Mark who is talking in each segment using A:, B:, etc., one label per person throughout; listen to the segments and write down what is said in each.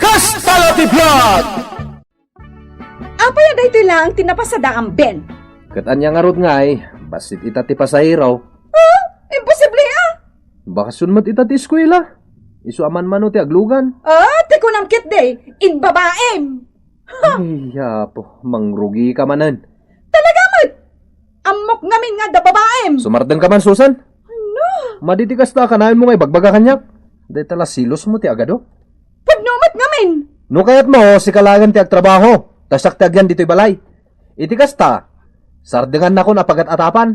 A: Kastalati Vlog!
B: Apay aday ito lang tinapasada ang Ben.
A: Katanya nga rod nga basit itati pasahiraw.
B: Imposible
A: Bakasyon mat itati eskwela. Isu aman mano ti aglugan.
B: Te ko namkit day, in babaem.
A: Ay, yapo, mangrugi ka manan.
B: Talaga mat! Amok ngamin nga da babaem.
A: Sumardeng ka man, Susan? Maditikas ta kanayon mo ngay bagbaga kanyak. Day tala silos mo ti agado.
B: Pagnumat ngamin.
A: No kayat mo, si kalangan ti agtrabaho. Tasak ti agyan dito'y balay. Itikas ta, sardengan na ko na pagat-atapan.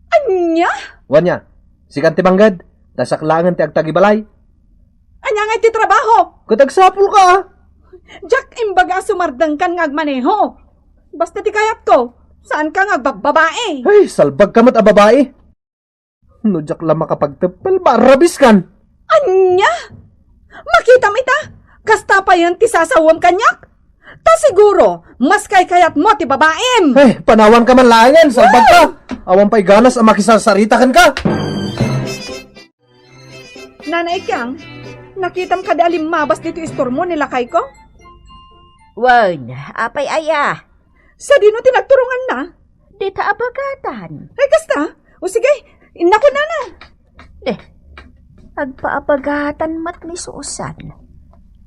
B: Anya?
A: Wanya, si kanti banggad, tasak langan ti agtagi balay.
B: Anya nga iti trabaho.
A: Katagsapul ka
B: Jack imbaga sumardang kan ngagmaneho. Basta ti kayat ko, saan ka ngagbababae?
A: Ay, salbag ka mat a babae. No, Jack lang makapagtepel, marabis kan.
B: Anya? Makita mo ita? Kasta pa yan ti sasawam kanyak? Ta siguro, mas kayat mo ti babaem.
A: Ay, panawan ka man langan, salbag ka. Awan pa'y ganas ang makisasaritakan ka.
B: Nanay Kyang, nakitam kada alimabas dito istor mo nilakay ko?
C: Wan, apay aya.
B: Sa dino tinagturungan na?
C: Di ta apagatan.
B: Ay kasta, o sige, inako na na.
C: Agpaapagatan mat ni Susan.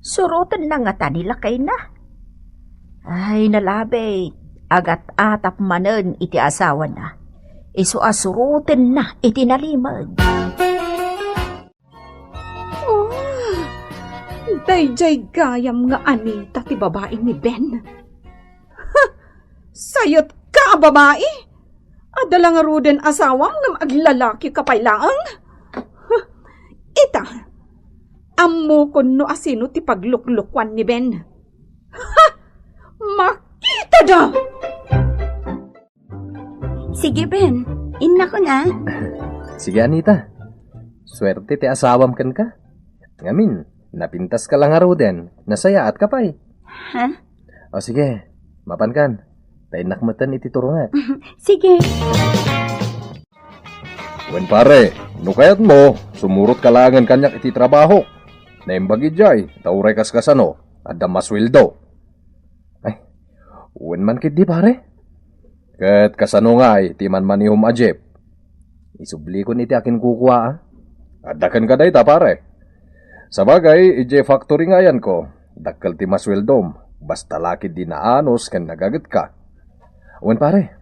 C: Surutan na nga ta nilakay na. Ay, nalabe. Agat atap manen iti asawa na. Isu asurutin na iti nalimag.
B: Oh, dayjay gayam nga anita ti babae ni Ben. Sayot ka, babae? Adala nga ruden asawam ng aglalaki kapaylaang? Ita, amo ko no asino ti pagluklukwan ni Ben. Makita da!
C: Sige, Ben. Inna ko na.
A: Sige, Anita. Swerte ti asawam kan ka. Ngamin, napintas ka lang aroden. Nasaya at kapay.
C: Ha?
A: O sige, mapan kan. Tayo nakmatan iti turungat.
C: Sige.
A: Wen pare, no kayat mo, sumurot kalangan kanyak iti trabaho. Naimbagi jay, tauray kaskasano, at damaswildo. Ay, wen man kit di pare? Kat kasano nga ti man manihom ajep. Isubli ko niti akin kukuha Adakan ka day ta pare. Sabagay, ije factory nga yan ko. Dakkal ti maswildom, basta laki di naanos kan nagagat ka. Wen pare,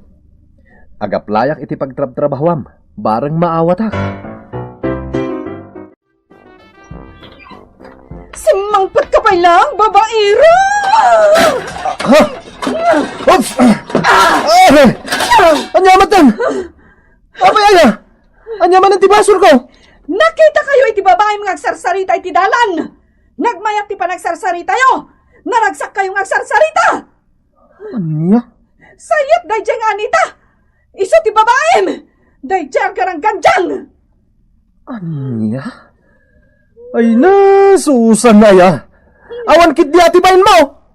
A: agaplayak iti pagtrab-trabahwam. Barang maawatak.
B: Simangpat ka pa lang, babaero!
A: Ha? Oops! Anyamatan! Abay aya! Anyaman ang tibasur ko!
B: Nakita kayo iti babae mga agsarsarita iti dalan! Nagmayat ti pa nagsarsarita yo! Naragsak kayo ng agsarsarita!
A: Anya?
B: Sayot dayjay nga anita! Iso ti babaem! Dayjay ang karangganjang!
A: Anya? Ay na, Susan na ya! Awan kit di atibayin mo!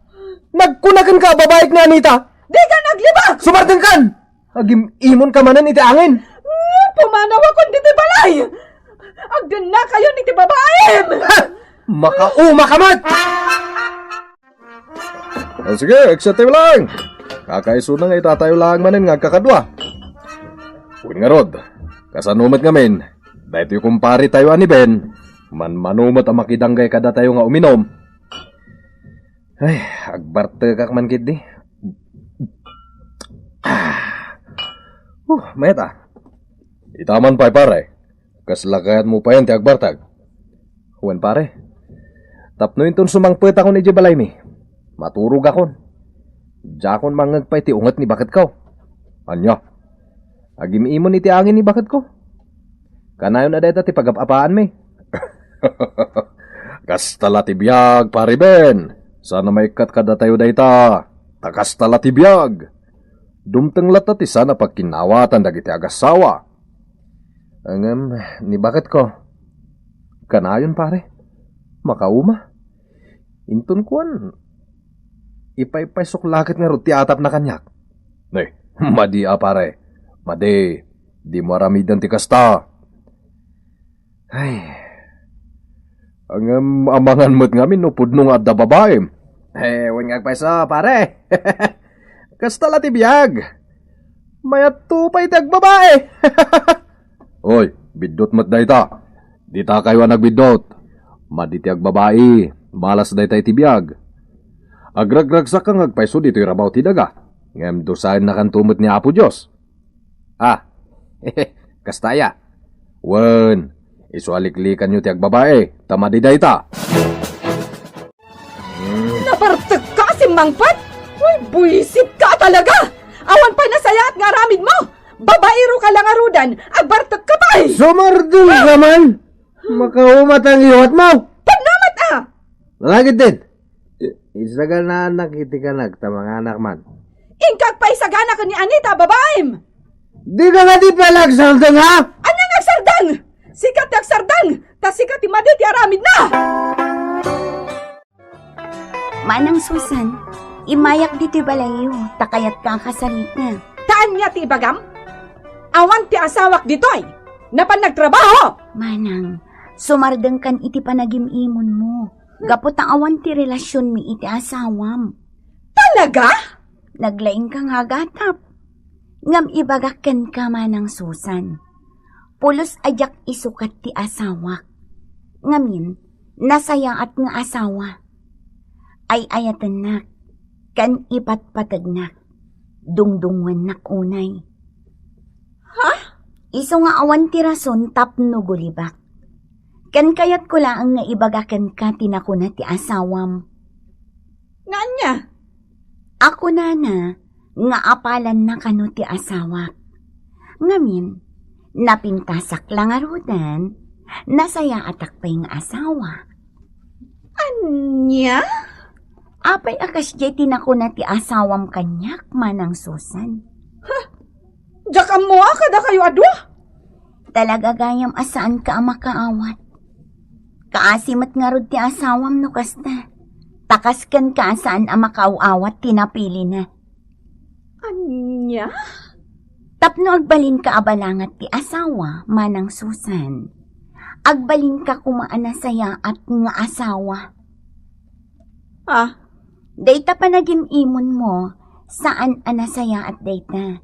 A: Nagkunakan ka, babaik ni Anita!
B: Di ka naglibak!
A: Sumarteng kan! Agim imon ka manan iti angin!
B: Pumanaw ako diti balay! Agdan na kayo ni ti babaem!
A: Ha! Makauma ka mat! O sige, eksate lang! Kakaiso na nga itatayo lang manin nga kakadwa. Kung nga rod, kasanumat ngamin, dahil yung kumpari tayo ani Ben, manumot ang makidanggay kada tayo nga uminom. Ay, agbarte kak man kid di. Meta. Itaman pa pare. Kaslakayan mo pa yan ti agbartag. Huwan pare. Tapno yung sumangpet ako ni Jibalay mi. Maturog akon. Jakon mangagpay ti ungat ni bakit ko. Anya? Agim-imon iti angin ni bakit ko. Kanayon na deta ti pagapapaan mi. Kastala ti biyag, pare Ben. Sana maikat kada tayo dayta. Takastala ti biyag. Dumteng lata ti sana pagkinawatan dagiti agasawa. Ni bakit ko? Kanayon pare. Makauma. Intun kuan. Ipay-pay suklakit nga ruti atap na kanyak. Nay, madi pare. Madi. Di mo aramidan ti kasta. Ay. Ang amangan mo't ngamin no pudno nga da babae. Wen nga paysa pare. Kasta ti biyag. Mayat tupay tag babae. Oy, bidot mo't dayta. Di ta kayo nagbidot. Maditi ag babae. Malas dayta ti biyag. Agragragsak kang agpayso dito'y rabaw ti daga. Ngem dosain na kantumot ni Apo Diyos. Kastaya. Wen, isualiklikan nyo ti ag babae. Tamadi dayta.
B: Nabartag ka si Mangpat? Uy, buisit ka talaga! Awan pa nasaya at ngaramid mo! Babaero ka lang arudan, agbartag ka pa eh!
D: Sumardul naman! Makaumat ang iwat mo!
B: Pagnamat ah!
D: Malagit din! Isa ka na anak, iti ka nagtamang anak man.
B: Ingkag pa isagana ka ni Anita, babaem!
D: Di ka nga di palagsaldang ha?
B: Anyang agsardang! Sikat ti agsardang! Ta sikat ti madi ti aramid na!
E: Manang Susan, imayak dito balayo, takayat ka kasalita.
B: Taan niya ti bagam? Awan ti asawak ditoy! Napan nagtrabaho!
E: Manang, sumardeng kan iti panagimimon mo. Gapot ang awan ti relasyon mi iti asawam.
B: Talaga?
E: Naglaing kang hagatap. Ngam ibagakken ka Manang Susan. Pulos ajak isukat ti asawak. Ngamin, nasaya at nga asawa. Ay ayatan nak, kan ipatpatagnak. Dungdungwan nak unay.
B: Ha?
E: Iso nga awan ti rason tapno gulibak. Kan kayat ko lang nga ibagakan ka tinakuna ti asawam.
B: Nganya?
E: Ako na nga apalan na kano ti asawak. Ngamin, napintasak lang arudan, nasaya atak pa yung asawa.
B: Anya?
E: Apay akas jay tinakuna ti asawam kanyak Manang Susan.
B: Jakam mo kada kayo adwa?
E: Talaga gayam asaan ka makaawat. Kaasimat nga rod ti asawam no kasta. Takaskan ka saan ang makaawat tinapili na.
B: Anya?
E: Tapno agbalin ka abalangat ti asawa, Manang Susan. Agbalin ka kumaana saya at nga asawa.
B: Ah,
E: Dayta pa naging imon mo, saan anasaya at dayta.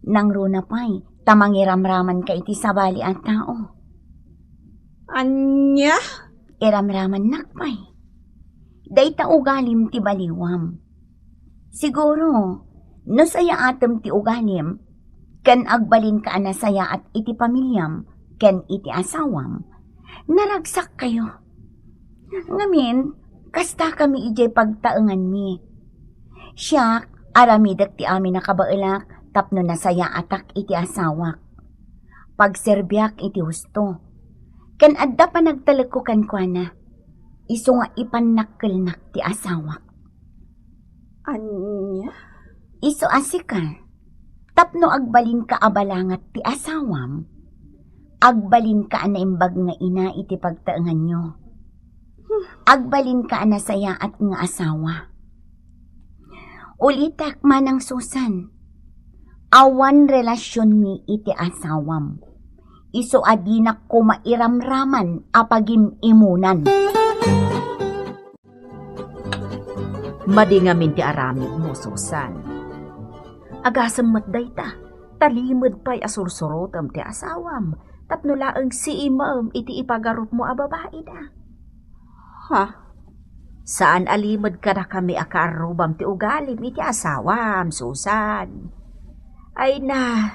E: Nang runa pa'y, tamangiramraman ka iti sabali at tao.
B: anya?
E: Iramraman nakpay. Dayta ugalim ti baliwam. Siguro, no saya atem ti ugalim, kan agbalin ka anasaya at iti pamilyam, kan iti asawam, naragsak kayo. Ngamin, kasta kami ijay pagtaengan mi. Siya, aramidak ti amin nakabaelak, tapno nasaya atak iti asawak. Pagserbyak iti husto. Kan adda pa nagtalag ko kankwana, iso nga ipanakkelnak ti asawak.
B: Anya?
E: Iso asika, tapno agbalin ka abalangat ti asawam, agbalin ka anaimbag nga ina iti pagtaengan nyo. Agbalin ka anasaya at nga asawa. Ulitak Manang Susan, awan relasyon mi iti asawam. Iso adinak ko mairamraman apagim imunan.
C: Madingamin ti aramid mo, Susan. Agasam matday ta, talimod pa'y asursurotam ti asawam, tapno laang si imam iti ipagarup mo a babae da.
B: Ha?
C: Saan alimod ka na kami akaarubam ti ugalim iti asawam, Susan? Ay na,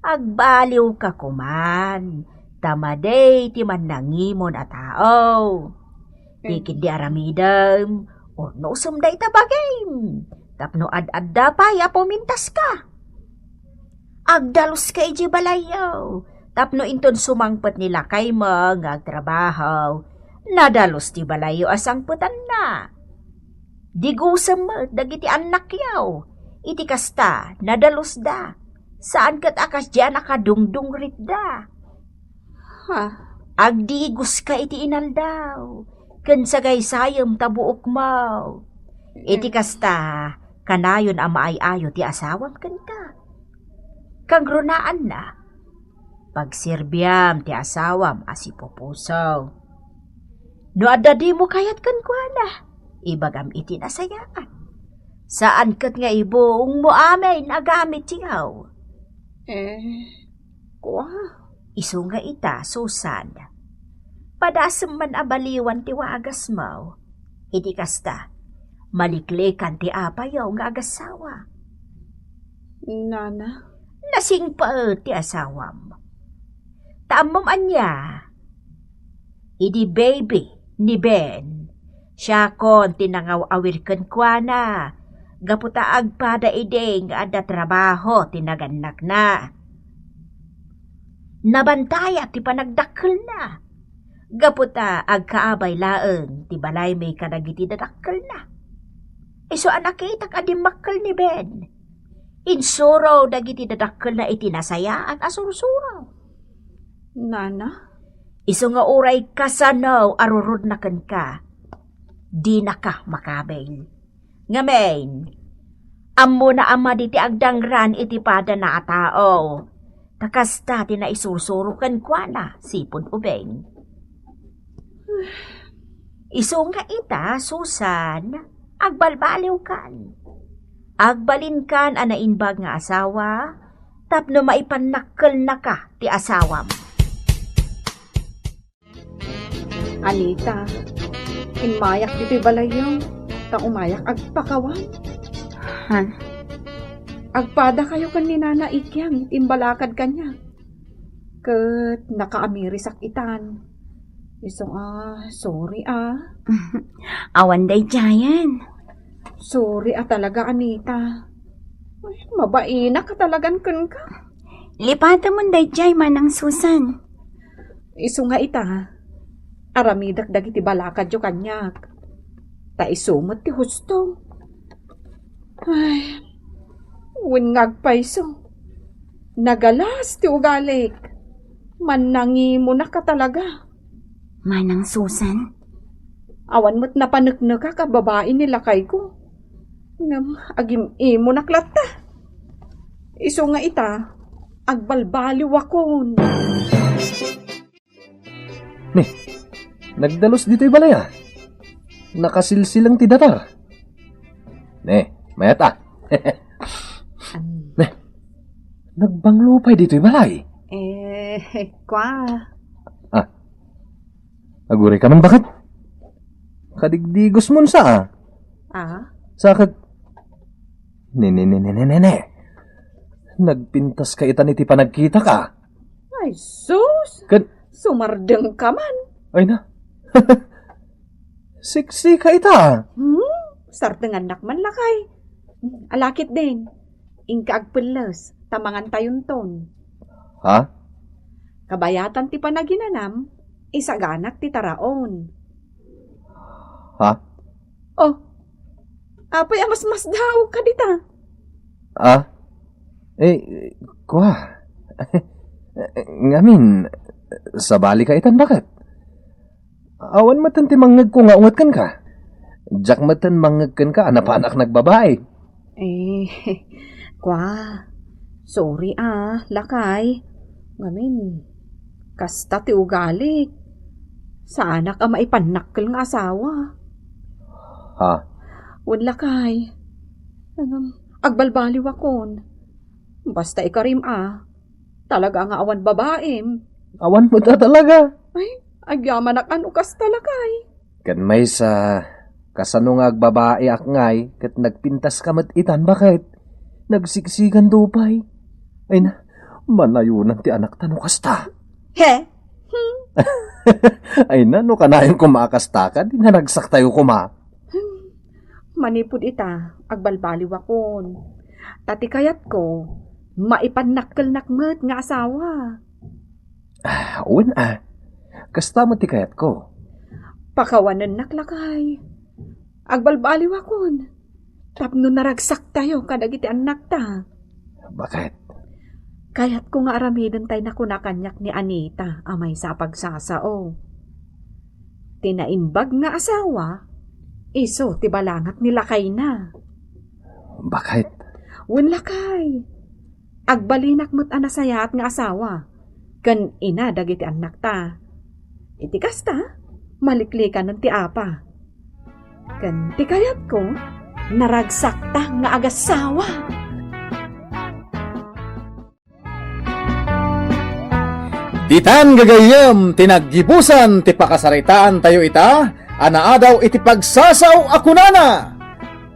C: agbaliw ka kuman, tamaday ti manangimon a tao. Dikid di aramidam, no sumday tabagim, tapno ad-adda pa ya pumintas ka. Agdalos ka iji balayaw, tapno inton sumangpet nila kay mga agtrabaho, nadalos ti balayo asang putan na. Digusam mo, dagiti anak yaw, iti kasta, nadalos da, saan kat akas dyan nakadungdung rit da.
B: Ha?
C: Agdigus ka iti inal daw, ken sagay sayam tabuok mo. Iti kasta, kanayon ang maay-ayo ti asawam ken ka. Kang runaan na, pagsirbiyam ti asawam asipupusaw. No adda di mo kayat kan kuana. Ibagam iti nasayaan. Saan kat nga ibong mo amin agamit siyaw?
B: Kwa.
C: Isu nga ita, Susan. Padasem man abaliwan ti waagas mo. Iti kasta, maliklikan ti apayaw nga agasawa.
B: Nana.
C: Nasing pa ti asawam. Taamom anya. Idi baby ni Ben. Siya kon tinangawawir ken kuana. Gaputa agpada ide nga ada trabaho tinaganak na. Nabantaya ti panagdakkel na. Gaputa agkaabay laeng ti balay may kadagiti dadakkel na. Iso anak itak adimakkel ni Ben. Insuraw dagiti dadakkel na itinasaya at asursuraw.
B: Nana.
C: Iso nga uray kasanaw arurod na ken ka. Di na ka makabel. Ngamen, ammo na ama diti agdangran iti pada na atao. Takasta ti na isusurukan kwa na, sipon ubeng. Iso nga ita, Susan, agbalbaliw kan. Agbalin kan anainbag nga asawa, tapno maipanakkel na ka ti asawam.
B: Anita. Inmayak dito'y balayaw. Ta umayak agpakawan.
E: Han?
B: Agpada kayo kan ni Nana Ikyang, imbalakad kanya. Kat nakaamirisak itan. Isong sorry
E: Awan day jayan.
B: Sorry talaga, Anita. Ay, mabaina ka talagan kun ka.
E: Lipata mo day jay manang Susan.
B: Iso nga ita. Aramidak dagiti balakad yo kanyak. Ta isumot ti husto. Ay, wingag pa iso. Nagalas ti ugalik. Manangi mo na ka talaga.
E: Manang Susan.
B: Awan mo't napanagna ka babae nila kay ko. Ngam, agim imo naklata. Iso nga ita, agbalbaliw akon.
A: Nagdalos dito'y balaya. Nakasilsilang ti datar. Mayata. Nagbanglupay dito'y balay.
B: Kwa.
A: Aguri ka man bakit? Kadigdigos mo sa Sakit. Nene. Nagpintas ka ita niti panagkita ka.
B: Ay, sus! Sumardeng ka man.
A: Ay na. Siksi ka ita.
B: Sartengan nakman lakay. Alakit din. Ingka agpeles. Tamangan tayon ton.
A: Ha?
B: Kabayatan ti panaginanam. Isaganak ti taraon.
A: Ha?
B: Oh. Apay mas daw ka dita.
A: Kwa. Ngamin, sabali ka itan bakit? Awan matan ti mangag ko nga ungat kan ka. Jak matan mangag kan ka, anapanak nagbabae.
B: Kwa. Sorry lakay. Ngamin, kasta ti ugalik. Sana ka maipanakkel nga asawa.
A: Ha?
B: Wala kay. Agbalbaliw akon. Basta ikarim Talaga nga awan babaem.
A: Awan mo talaga.
B: Ay, agyaman ano kas talakay.
A: Kan may sa kasano nga agbabae ngay, kat nagpintas ka itan bakit? Nagsiksikan dupay. Ay na, manayunan ti anak tano kasta.
B: He?
A: Ay na, no kanayon kumakasta ka, di na nagsak tayo kuma.
B: Manipod ita, agbalbaliw akon. Tati kayat ko, maipanakkel nakmet nga asawa.
A: Uwan kasta mo ti kayat ko.
B: Pakawanan naklakay. Agbalbaliw akon. Tapno naragsak tayo kadagiti anak ta.
A: Bakit?
B: Kayat ko nga aramidon tayo na kunakanyak ni Anita amay sa pagsasao. Tinaimbag nga asawa, iso ti balangat ni lakay na.
A: Bakit?
B: Wen lakay. Agbalinak mo't anasayat nga asawa. Kan ina dagiti anak ta. Iti kasta, maliklikan ng ti apa. Kan ti kayat ko, naragsakta nga agasawa.
F: Ditan gagayam tinaggibusan ti pakasaritaan tayo ita, anaadaw iti pagsasaw akunana.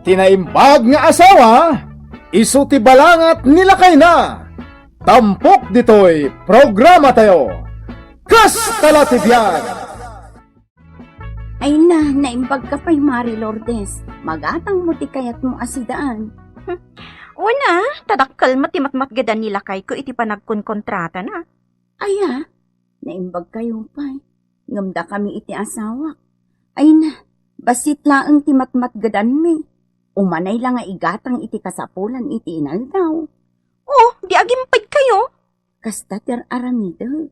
F: Tinaimbag nga asawa, isu ti balangat nilakay na. Tampok ditoy programa tayo. Kas kalatibyan!
E: Ay na, naimbag ka pa'y Mari Lourdes. Magatang mo ti kayat mo asidaan.
C: Una, tadakkel matimatmat gadan nila kay ko iti panagkunkontrata na.
E: Aya, naimbag kayo pa'y. Ngamda kami iti asawa. Ay na, basit laang ti matmat gadan mi. Umanay lang nga igatang iti kasapulan iti inaldaw.
C: Oh, di agimpay kayo.
E: Kasta ter aramido.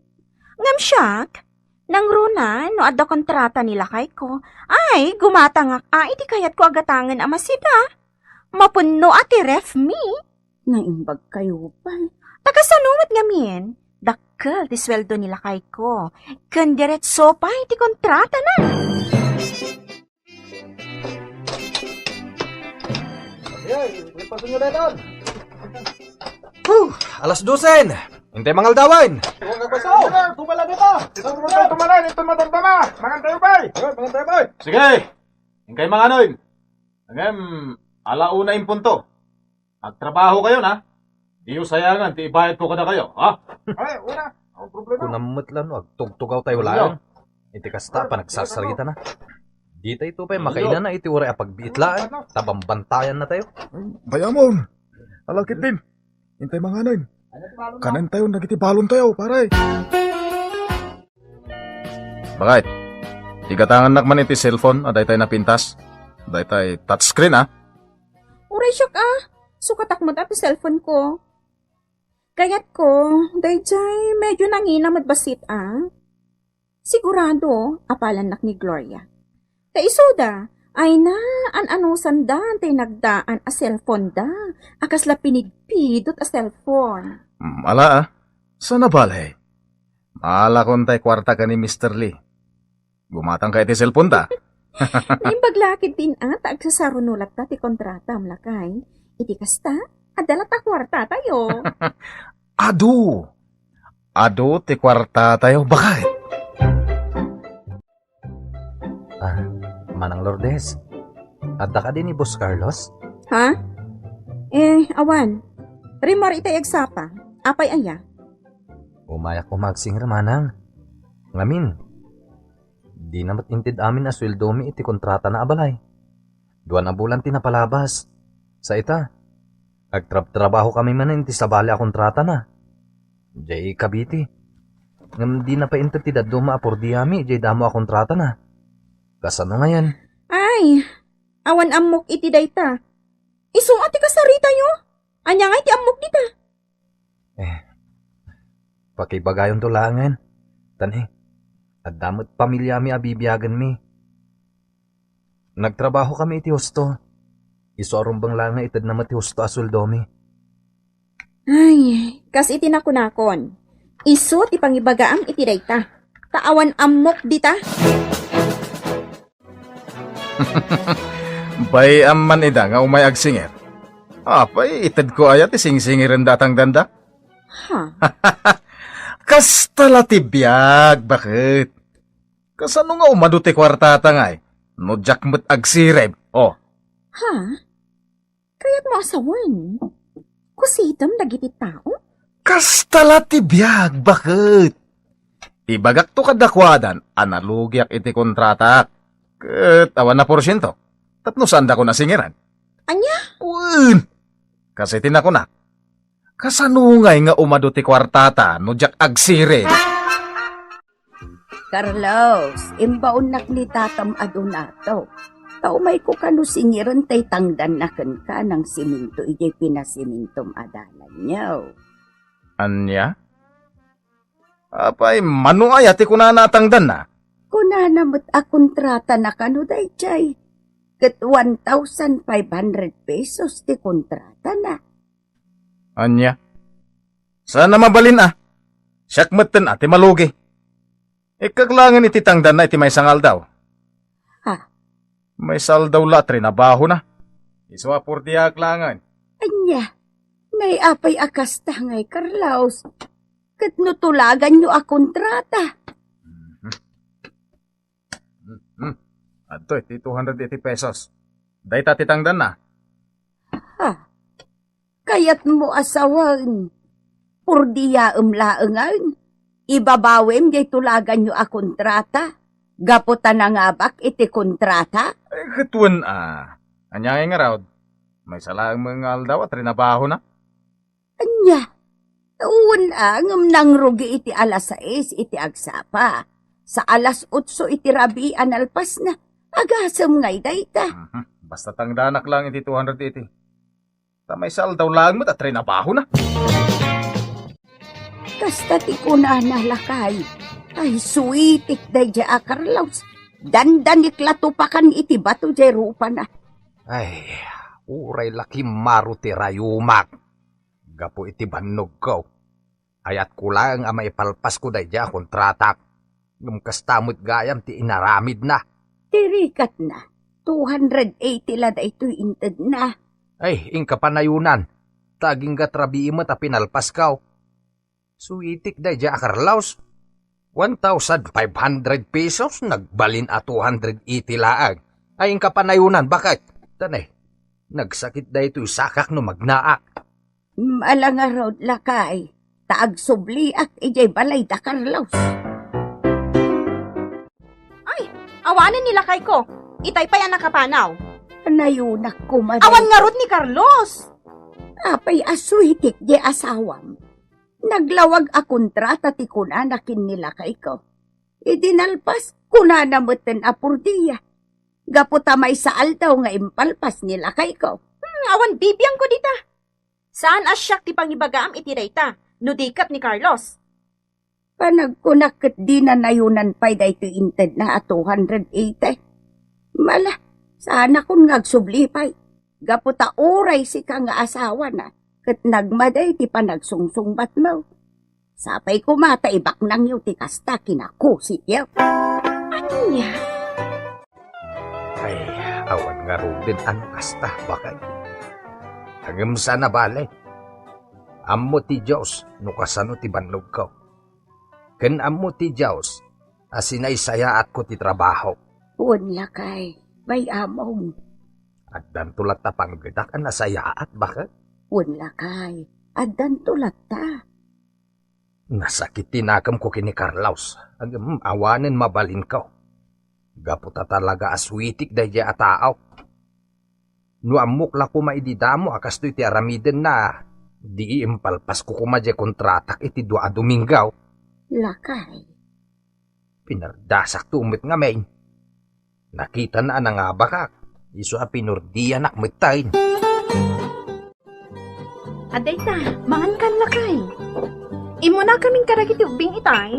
C: Ngam siyak, nang runa, no adda kontrata nila kay ko, ay, gumatangak iti kayat ko agatangan amasida. Mapunno ati ref mi.
E: Naimbag kayo pa'y.
C: Tagasanumat ngamin, dakkel ti sweldo nila kay ko. Kan diretso pa iti kontrata na.
G: Alas 12. Hintay mangal dawan.
F: Sige, ingkay mga anoy. Hanggang alauna yung punto. Magtrabaho kayo na. Di yung sayangan, ti ibayad ko kada kayo, ha?
G: Kunamot lang, tugtugaw tayo lang. Iti kasta pa nagsasarita na. Di tayo ito pa'y makainan na iti uray apagbiitlaan. Tabambantayan na tayo.
H: Bayamon! Alakit din! Hintay mga anoy! Kanan tayo, nagitibalon tayo, paray!
A: Bakit? Igatangan nakman iti cellphone, aday tayo napintas. Aday tayo touchscreen, ha?
B: Uray siyak sukatak mo dati cellphone ko. Kayat ko, dayjay medyo nanginamad basit Sigurado, apalan nak ni Gloria. Kaisoda, ay na, an-ano sandan tay nagdaan a cellphone da. Akas la pinigpidot a cellphone.
A: Ala, sana balay? Mala kon tay kwarta ka ni Mr. Lee. Gumatang ka iti cellphone ta.
B: Naimbaglakid din agsasarunulat ta ti kontrata amlakay. Iti kasta, adala ta kwarta tayo.
A: Ado, ti kwarta tayo. Bakit?
G: Manang Lourdes. Adda ka din ni Boss Carlos?
B: Ha? Awan. Rimor itay agsapa. Apay aya.
G: Umayak ko magsingir manang. Ngamin. Di namat intid amin na sweldo mi iti kontrata na abalay. 2 na bulan tinapalabas. Sa ita. Agtrabaho kami man inti sa bali a kontrata na. Jay kabiti. Ngam di na pa intid ti daddo maapurdi ami. Jay damo a kontrata na. Kasano ngayon?
B: Ay, awan amok iti dayta. Isuati ka sarita yo. Anya nga iti amok dita.
G: Pakibagayon to langan. Tani, at damot pamilya mi abibiyagan mi. Nagtrabaho kami iti husto. Isorong bang lang nga itad na mati husto asuldo mi.
B: Ay, kas iti nakunakon. Isu ti pangibagaam iti dayta. Kaawan amok dita.
A: Bay amman ida nga umay agsinger. Apay, itad ko ayat ising-singirin datang danda.
B: Ha?
A: Kasta latibiyag, bakit? Kasano nga umaduti kwartata nga no jakmet agsireb. Oh,
B: Ha? Kaya't mo asawan. Kusitam dagiti tao?
A: kasta latibiyag, bakit? Ibagak to kadakwadan, analugyak iti kontrata. Ket awan na porsyento. Tapno sanda ko na singiran.
B: Anya?
A: Un! Kasi tinako na. Kasanungay nga umaduti kwartata no jak agsire.
E: Carlos, imbaon nakli tatam adunato. Taumay ko kanu singiran tay tangdan naken ka ng siminto ijay pinasimintom adalan niyo.
A: Anya? Apay, mano ayati ko na natangdan na.
E: Kuna namot a kontrata na kanu dayjay. Ket 1,500 pesos ti kontrata na.
A: Anya? Sana mabalin Siyak meten ati malugi.
F: Ikaglangan iti tangdan na iti may sangal daw.
C: Ha?
F: May sal daw latri na baho na. Iswa por di aglangan.
C: Anya, naiapay akas tangay, Carlos. Kat nutulagan nyo a kontrata.
F: Adto, iti 280 pesos. Day ta titangdan na.
C: Ha? Kayat mo asawan. Purdiya laengan. Ibabawem jay tulagan nyo a kontrata. Gaputan na nga bak iti kontrata.
F: Katuan Anyay nga raw. May salang mga aldaw at rinabaho na.
C: Anya, uwan ngam nang rugi iti alas 6 iti agsapa. Sa alas 8 iti rabian alpas na. Agasam ngay dayta.
F: Basta tangdanak lang iti 280. May sal daw lang mo at rinabaho na.
C: Kasta ti kuna na lakay. Ay suitik day ja Carlos. Dandan iklatupakan iti bato jay rupa na.
G: Ay, uray laki maru ti rayumak. Gapo iti bannog ko. Ayat ko lang ang maipalpas ko dayja kontratak. Ngumkastamot gayam ti inaramid na.
C: Tirikat na. 280 la da ito'y inted na.
G: Ay, ingka panayunan. Taging gatrabi mo ta pinalpas kaw. Suitik dayja Carlos. 1,500 pesos nagbalin a 280 laag. Ay ingka panayunan, bakit? Tanay, nagsakit da ito'y sakak no magnaak.
C: Malang arod lakay. Taag subliak ijay balay da Carlos.
B: Awanin nila kay ko. Itay pa yan nakapanaw.
C: Nayunak ko maday.
B: Awan nga rod ni Carlos.
C: Apay asuitik di asawam. Naglawag a kontrata ti kunanakin nila kay ko. Idinalpas kunanamuten a purdiya. Gaputa may saal daw nga impalpas nila kay ko.
B: Awan bibiyang ko dita. Saan asyak ti pangibagaam iti reyta? Nudikat ni Carlos.
C: Panagkunakit di na nayunan pa'y da ito inted na at 280. Mala, sana kung ngagsublipay. Gaputa oray si ka nga asawa na. Kat nagmaday ti panagsungsungbat mo. Sapay kumata ibak nang yung ti kasta kinakusit yaw.
B: Ano niya?
G: Ay, awan nga ro din ang kasta, bakay. Hanggang sana bale. Amo ti Diyos, no kasano ti banlog ko. Ken amo ti Diyos, asinay sayaat ko ti trabaho.
C: Unla kay, may among.
G: At dantulat ta panggedak ang nasayaat, bakit?
C: Unla kay, adan tulat ta.
G: Nasakit tinakam ko kini Carlos. Hanggang awanin mabalin ko. Gaputa talaga aswitik dahil a tao. No amok la ko maididamo akas to iti aramiden na di impalpas ko kumadya kontratak iti 2 Domingaw.
C: Lakay.
G: Pinardasak tumit nga main. Nakita na nga bakak. Iso a pinurdiya nakmitain.
B: Aday ta, mangan kan lakay. Imo na kaming karagiti ubing itay.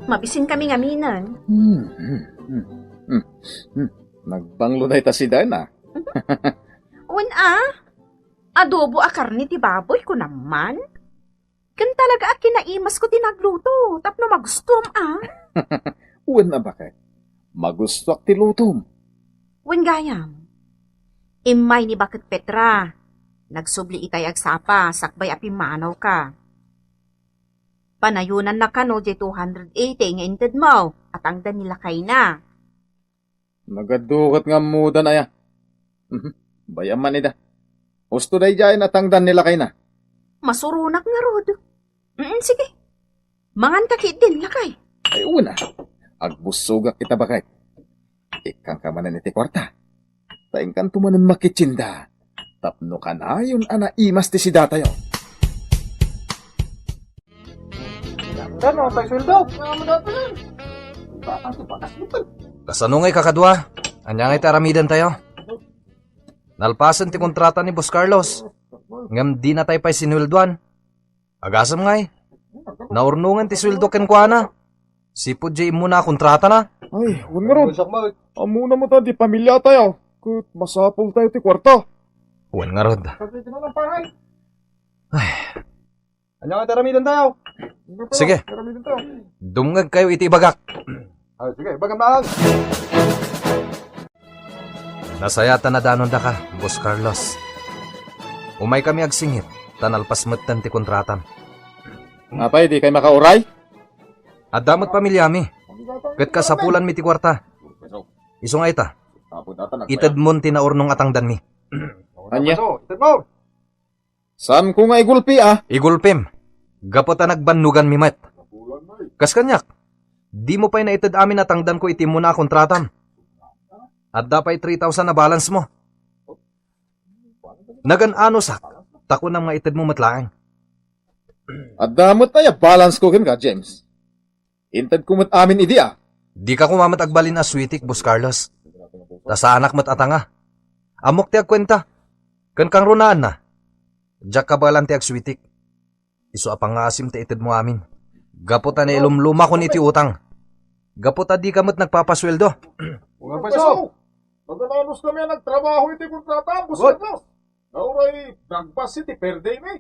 B: Mabisin kami ngaminan.
A: Nagbanglo na ita si Dana.
B: Adobo a karni ti baboy ko naman. Kan talaga a kinaimas ko tinagluto. Tapno magustom
A: Uwan na bakit? Magustok ti lutom.
B: Wen gayam. Imay ni bakit Petra. Nagsubli itay agsapa, sakbay apimanaw ka. Panayunan na kano di 280 nga inted mo, at ang danila kay na.
A: Nagadukat nga muda na ya. Bayaman ida. Gusto day dyan at ang dan nila kay na.
B: Masurunak nga rod. Sige. Mangan kakit din lakay.
A: Ay una, agbusugak kita bakit? Ikang kamanan iti kwarta. Taing kan tumanan makitsinda. Tapno ka na yun ana imas ti si datayo. Gano, tayo sweldo.
G: Kasano ngay kakadwa? Anya ngay taramidan tayo? Nalpasan ti kontrata ni Boss Carlos. Ngam di na tayo pa'y sinweldoan. Agasam ngay. Naurnungan ti sweldo ken kuana. Sipod jay mo na kontrata na.
H: Ay, huwag nga ron. Amo na mo ta, di pamilya tayo. Kut masapol tayo ti kwarta.
G: Huwag nga rod. Ay,
H: Anya nga taramidan tayo.
G: Sige.
H: Taramidan tayo.
G: Dumngag kayo iti bagak.
H: Ay, sige, bagam lang.
G: Nasayata na danon da ka, Boss Carlos. Umay kami agsingit, tanalpas metten ti kontratam.
F: Ngapay, di kayo makauray?
G: At damot pamilyami. Ket kasapulan mi ti kwarta. Isong ay ta, ited mon tinaurnong atangdan mi.
F: Anya?
H: Itad mo.
F: Saan ko nga igulpi
G: Igulpim, gapot na nagbannugan mi met. Kas kanyak, di mo pa'y naited amin atangdan ko itim mo na kontratam. At dapay 3,000 na balance mo. Nagan-ano sak, tako na mga ited mo matlaang.
F: At damot na ya, balance ko kin ka, James. Intad ko mat amin idi
G: Di ka kumamat agbalin na sweetik, Boss Carlos. Ta sa anak mat atanga. Amok ti agkwenta. Kan kang runaan na. Diyak ka balan ti agsweetik. Iso apang asim ti ited mo amin. Gaputa na ilumluma ko ni ti utang. Gaputa di ka mat nagpapasweldo.
H: Mga paso. Pagkananos kami nagtrabaho iti kontrata, Boss Carlos. Nauray, nagpas iti per day mi.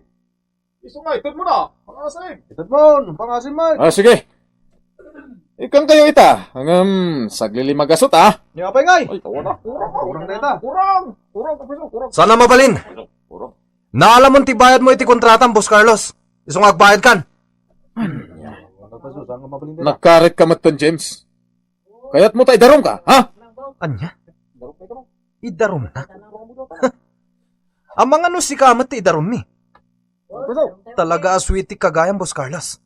H: Iso nga, itad mo na. Pangasim. Itad mo, pangasim man.
F: Sige. Ikan kayo ita. Hanggang saglili magasot
H: Nga pa ngay.
F: Ay, tawa na.
H: Kurang data. Kurang, kapiso, kurang.
G: Sana mabalin.
F: Kurang.
G: Naalam mo ti bayad mo iti kontratam, Boss Carlos. Isong agbayad kan.
F: Nagkarit ka maton, James. Kaya't mo tayo darong ka, ha?
G: Anya? Idarom na. Ang mga no si kamat ti idarom mi. Talaga aswitik kagayang, Boss Carlos.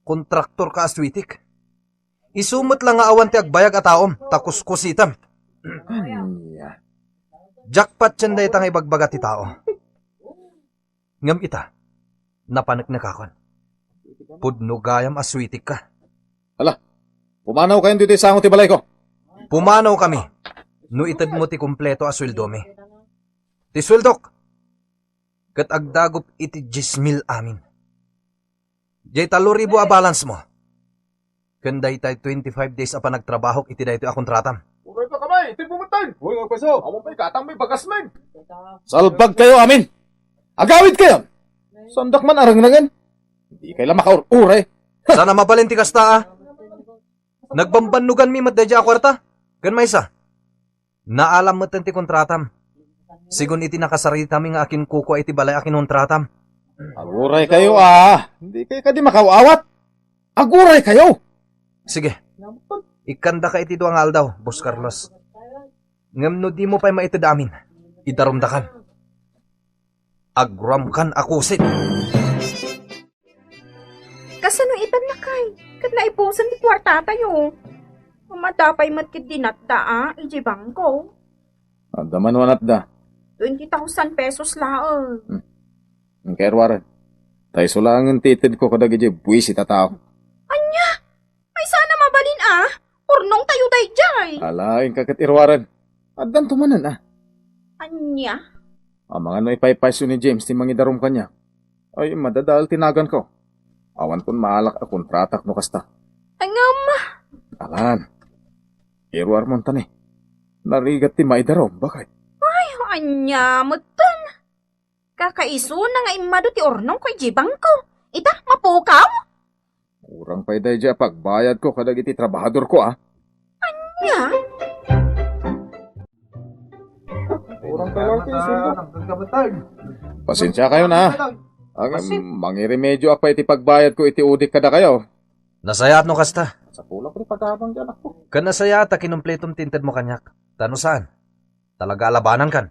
G: Kontraktor ka aswitik. Isumot lang nga awan ti agbayag at taom, takuskusitam. Jackpot yan da itang ibagbaga ti tao. Ngam ita, napanik na kakon. Pudno gayam aswitik ka.
F: Pumanaw kayo dito sa ti balay ko.
G: Pumanaw kami. No itad mo ti kumpleto asweldo mi. Ti sweldok. Kat agdagop iti 10,000 amin. Jay 3,000 a balance mo. Kanday tayo 25 days apa nagtrabaho iti dahi ito akong tratam.
H: Uray ka kamay, iti bumutan. Uy, mga paso. Awang pa'y katang may bagas man.
F: Salbag kayo amin. Agawid kayo. Sandak man arang-rangan. Hindi kayo lang makaur-uray.
G: Sana mabalinti kasta Nagbambannugan mi madadya kwarta. Gan may isa. Naalam mo ti kontratam. Sigun iti nakasarita mi nga akin kuko iti balay akin kontratam.
F: Aguray kayo Hindi kayo kadi makawawat. Aguray kayo.
G: Sige. Ikanda ka iti duang aldaw, Boss Carlos. Ngam no di mo pa'y maitid amin. Idarumdakan. Agram kan akusit.
C: Kasano itan na kay? Kat naipusan di kwarta tayo. Mamatapay matkid dinatda ijibang ko.
F: Daman wanat da.
C: 20,000 pesos laang.
F: Ang kairwaran. Tayo sulangan titid ko kadag iji buwis itatao.
C: Anya? Ay sana mabalin Urnong tayo dayjay.
F: Alain kakat irwaran. Addan tumanan
C: Anya?
F: Ang mga no ipaypayso ni James ti mangidarom kanya. Ay madadal tinagan ko. Awan kon maalak a kontratak no kasta.
C: Angam.
F: Alan. Irwar mon tani. Narigat ti maidarom bakay.
C: Anya mutan. Kakaiso na nga imado ti ornong ko ijibang ko. Ita, mapukaw?
F: Urang pa'y dayja pagbayad ko kadag iti trabahador ko
C: Anya?
H: Kurang kayo lang
F: Pasensya kayo na. Ang mangiremedyo apa iti pagbayad ko iti udik kada kayo.
G: Nasayat no kasta.
F: Sa pula ko pagkabang dyan ako.
G: Kan nasayat kinumpletong tinted mo kanyak. Tano saan? Talaga alabanan kan.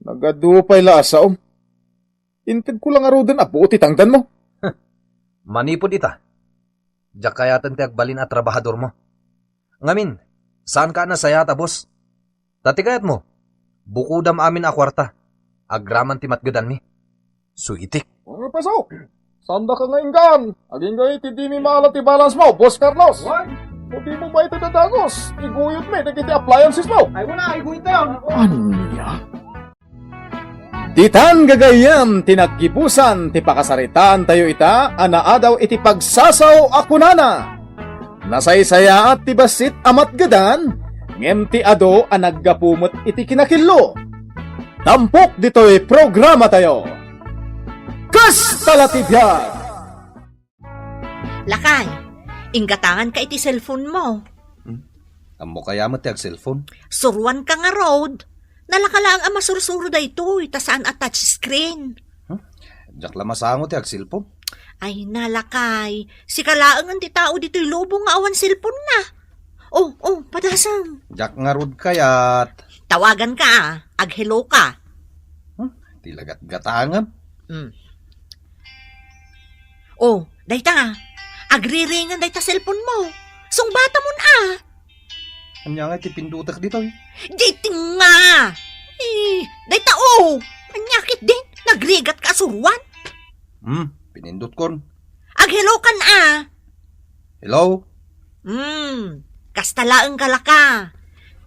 F: Nagadupay lasaom. Intid ko lang arudan apo uti tangdan mo.
G: Manipod ita. Diyak kayatan ti agbalin at trabahador mo. Ngamin, saan ka nasayata, boss? Tatikayat mo. Bukudam amin a kwarta. Agraman ti matgadan mi. Suitik.
H: Mga paso. Sanda ka nga inggan. Aging gay ti di mi maalat ti balance mo, Boss Carlos. What? Kung di mo ba ito dadagos, iguyot mo, nagkiti appliances mo. Ay wala, iguyot na.
F: Anya? Ditan gagayam tinaggibusan ti pakasaritan tayo ita anaadaw iti pagsasaw akunana. Nasaysaya at ti basit amat gadan ngem ti ado a naggapumot iti kinakillo. Tampok dito'y programa tayo. Kas talatibyan!
I: Lakay, inggatangan ka iti cellphone mo.
G: Amo kaya mo ti ag cellphone?
I: Suruan ka nga road. Nalakalaang ang masursuro da ito, itasaan at touchscreen.
G: Diyak lamasango ti ag cellphone?
I: Ay nalakay, si kalaang ang ti tao dito'y lobo nga awan cellphone na. Oh, padasang.
G: Diyak nga rod kayat.
I: Tawagan ka, ag-hello ka.
G: Tilagat gatangan.
I: Oh, dayta, agri-ringan dayta cellphone mo. Sungbata mo na.
G: Anya nga ti pindutak dito eh.
I: Dating nga. Dayta anyakit din, nagrigat ka suruan.
G: Pinindot kon.
I: Ag-hello ka na.
G: Hello?
I: Kastalaang kalaka.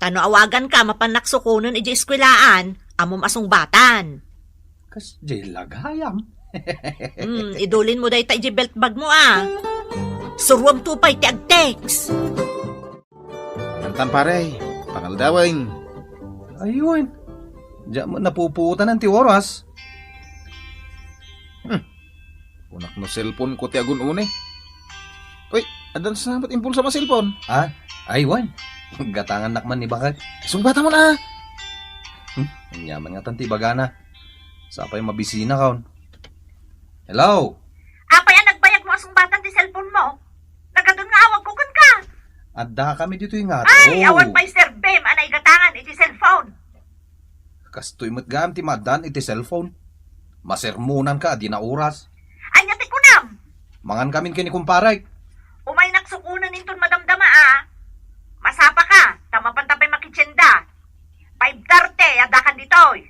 I: Tano awagan ka, mapanaksukunon iji eskwelaan, amom asungbatan.
G: Kas di lagayam.
I: Idulin mo dayta iji belt bag mo Suruam tupay ti ag-text.
F: Antan pare, pangaldawin.
G: Ayun. Diyak mo napuputan ng ti oras.
F: Punak no cellphone ko ti agun une. Uy, adan sa ba't impulsa ma cellphone?
G: Aywan. Gatangan nakman ni bakit?
F: Sungbata mo na.
G: Anyaman nga tanti bagana. Sapay mabisina kaon. Hello?
I: Apay nagbayag mo asungbatan ti cellphone mo. Nagadun nga awag kukan ka.
G: Adda kami dito yung nga.
I: Awan pa'y Sir Bem, anay gatangan iti cellphone.
G: Kastoy mo't gam ti madan iti cellphone. Masermunan ka, di na oras.
I: Anya ti kunam.
G: Mangan kamin kini kumparay.
I: Umay naksukunan inton madamdama Masapa ka, tamapan tapay makitsenda. 5:30, adakan ditoy.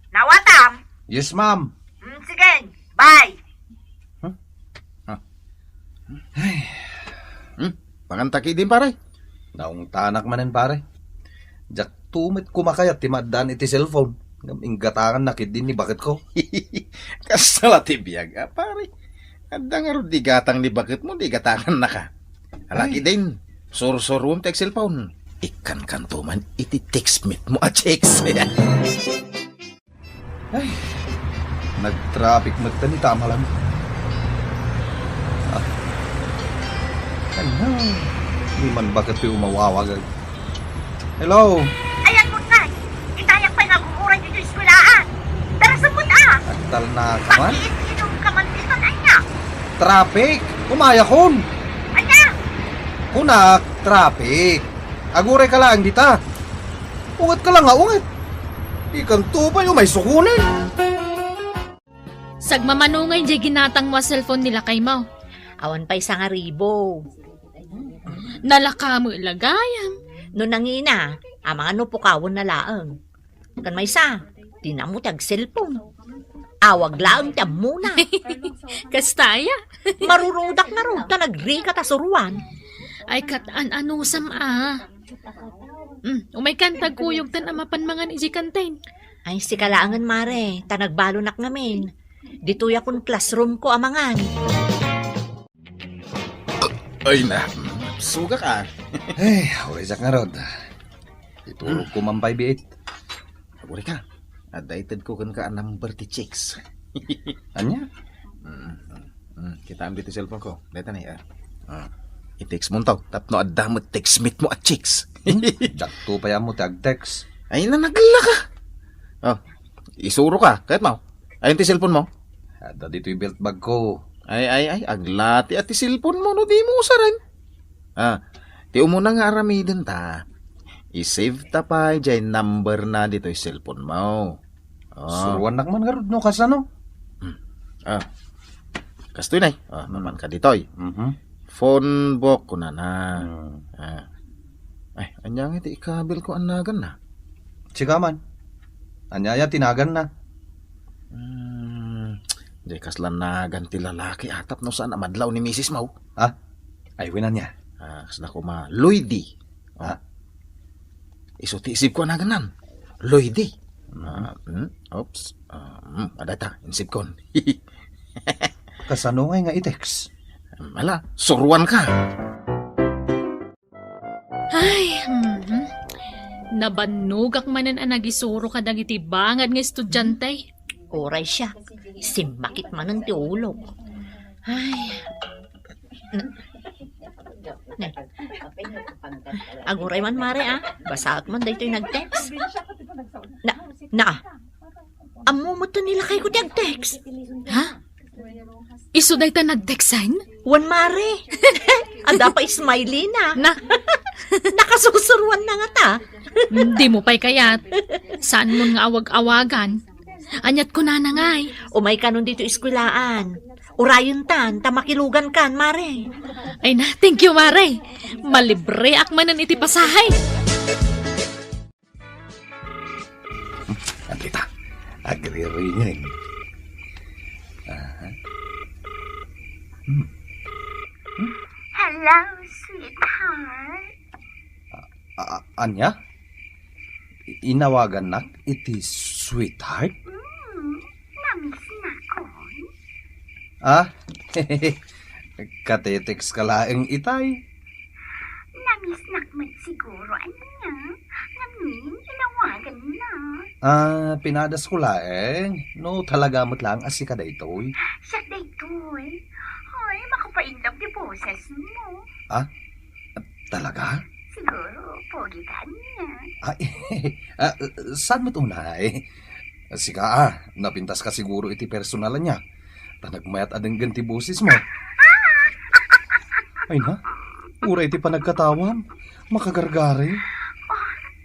I: Nawatam.
G: Yes, ma'am.
I: Sige, bye.
F: Pangantaki din pare.
G: Naung tanak manen pare. Jak tumit kumakayat ti madan iti cellphone. Ngam gatangan nakit din ni bakit ko.
F: Kasala ti biyag pare. Adda nga ro di gatang ni bakit mo, di gatangan na ka. Halaki din. Sur-surum tek cellphone. Ikan kanto man, iti text meet mo checks.
G: Ay, nag-traffic magtani tama lang. Ano? Di man bakit yung umawawag. Hello?
I: Ayan mo na. Itayak pa'y naguguran dito eskwelaan. Tara sabot
G: Agtal na ka man?
I: Inom ka man dito, anya.
G: Traffic! Umaya kon!
I: Anya?
G: Kunak, traffic. Agure ka lang dita. Ungat ka lang nga, ungat. Ikan tupay yung may sukunin.
J: Sagmamanungay di ginatang mo cellphone nila kay Mau.
I: Awan pa'y sa nga ribo.
J: Nalaka mo ilagayam.
I: No nangina, mga nupukawon na laang. Kan may sa, tinamutag cellphone. Awag laang tiyam muna.
J: Kastaya.
I: Marurudak na ron, tanagri ka tasuruan.
J: Ay kataan-anusam umay kantag kuyog tan amapan mangan iji kantain.
I: Ay si kalaangan mare, tanagbalonak ngamin. Dito'y akong classroom ko amangan.
F: Ay na, suga ka.
G: Ay, wajak nga rod. Itulog ko mampay biit.
F: Agure ka. Adaited ko kan ka number ti chicks.
G: Anya?
F: Kita ambil ti cellphone ko. Deta na i-text mo to. Tapno adda mo text meet mo chicks.
G: Jak tupay mo tag-text.
F: Ay na nagla ka. Isuro ka. Kahit mo. Ayun ti cellphone mo.
G: Ada dito yung belt bag ko.
F: Ay, aglati at ti cellphone mo no di mo usaran. Ti umuna nga aramidin ta. I-save ta pa dyan number na dito yung cellphone mo.
G: Suruan nakman nga rod no kasano.
F: Kastoy na naman ka ditoy. Phone book ko na. Ay, anyang iti ikabil ko anagan na.
G: Sikaman. Anyaya tinagan na.
F: Di kaslan nagan ti lalaki atap no saan amadlaw ni Mrs. Mau.
G: Ay, winan niya.
F: Kasla ko Lloydy. Isuti isip ko naganan. Lloydy. Oops. Adata, insip kon.
G: Kasano nga i-text?
F: Mala, suruan ka.
J: Ay, nabanugak manan ang nagisuro ka dagiti bangad nga estudyante.
I: Oray siya. Simakit man ang tiulog. Ay. Aguray man, Mare, Basaak man dahito yung nag-text. Amo mo to nila kayo ko nag-text.
J: Ha? Iso day ta nag-texan?
I: Wan, Mare. Ada pa smiley na. Nakasusurwan na nga ta.
J: Di mo pa'y kayat. Saan mo nga awag-awagan? Anyat ko na ngay.
I: Umay ka nun dito iskwilaan. Urayon tan, tamakilugan kan, Mare.
J: Ay na, thank you, Mare. Malibre akmanan iti pasahay.
K: Andita, agririnig.
E: Hello, sweetheart.
K: Anya? Inawagan nak iti sweetheart?
E: Namiss na ko.
K: Katetex ka laeng itay.
E: Namiss na man siguro, niya. Namin, inawagan na.
K: Pinadas ko laeng. No, talaga mo't lang as ka daytoy.
E: Siya daytoy. Hoy, makapainlap di boses mo.
K: Talaga?
E: Siguro, pogi ka niya.
K: Saan mo't unay? Sika napintas ka siguro iti personalan niya. Tanagmayat adeng ganti boses mo. Ay na, ura iti panagkatawam. Makagargari.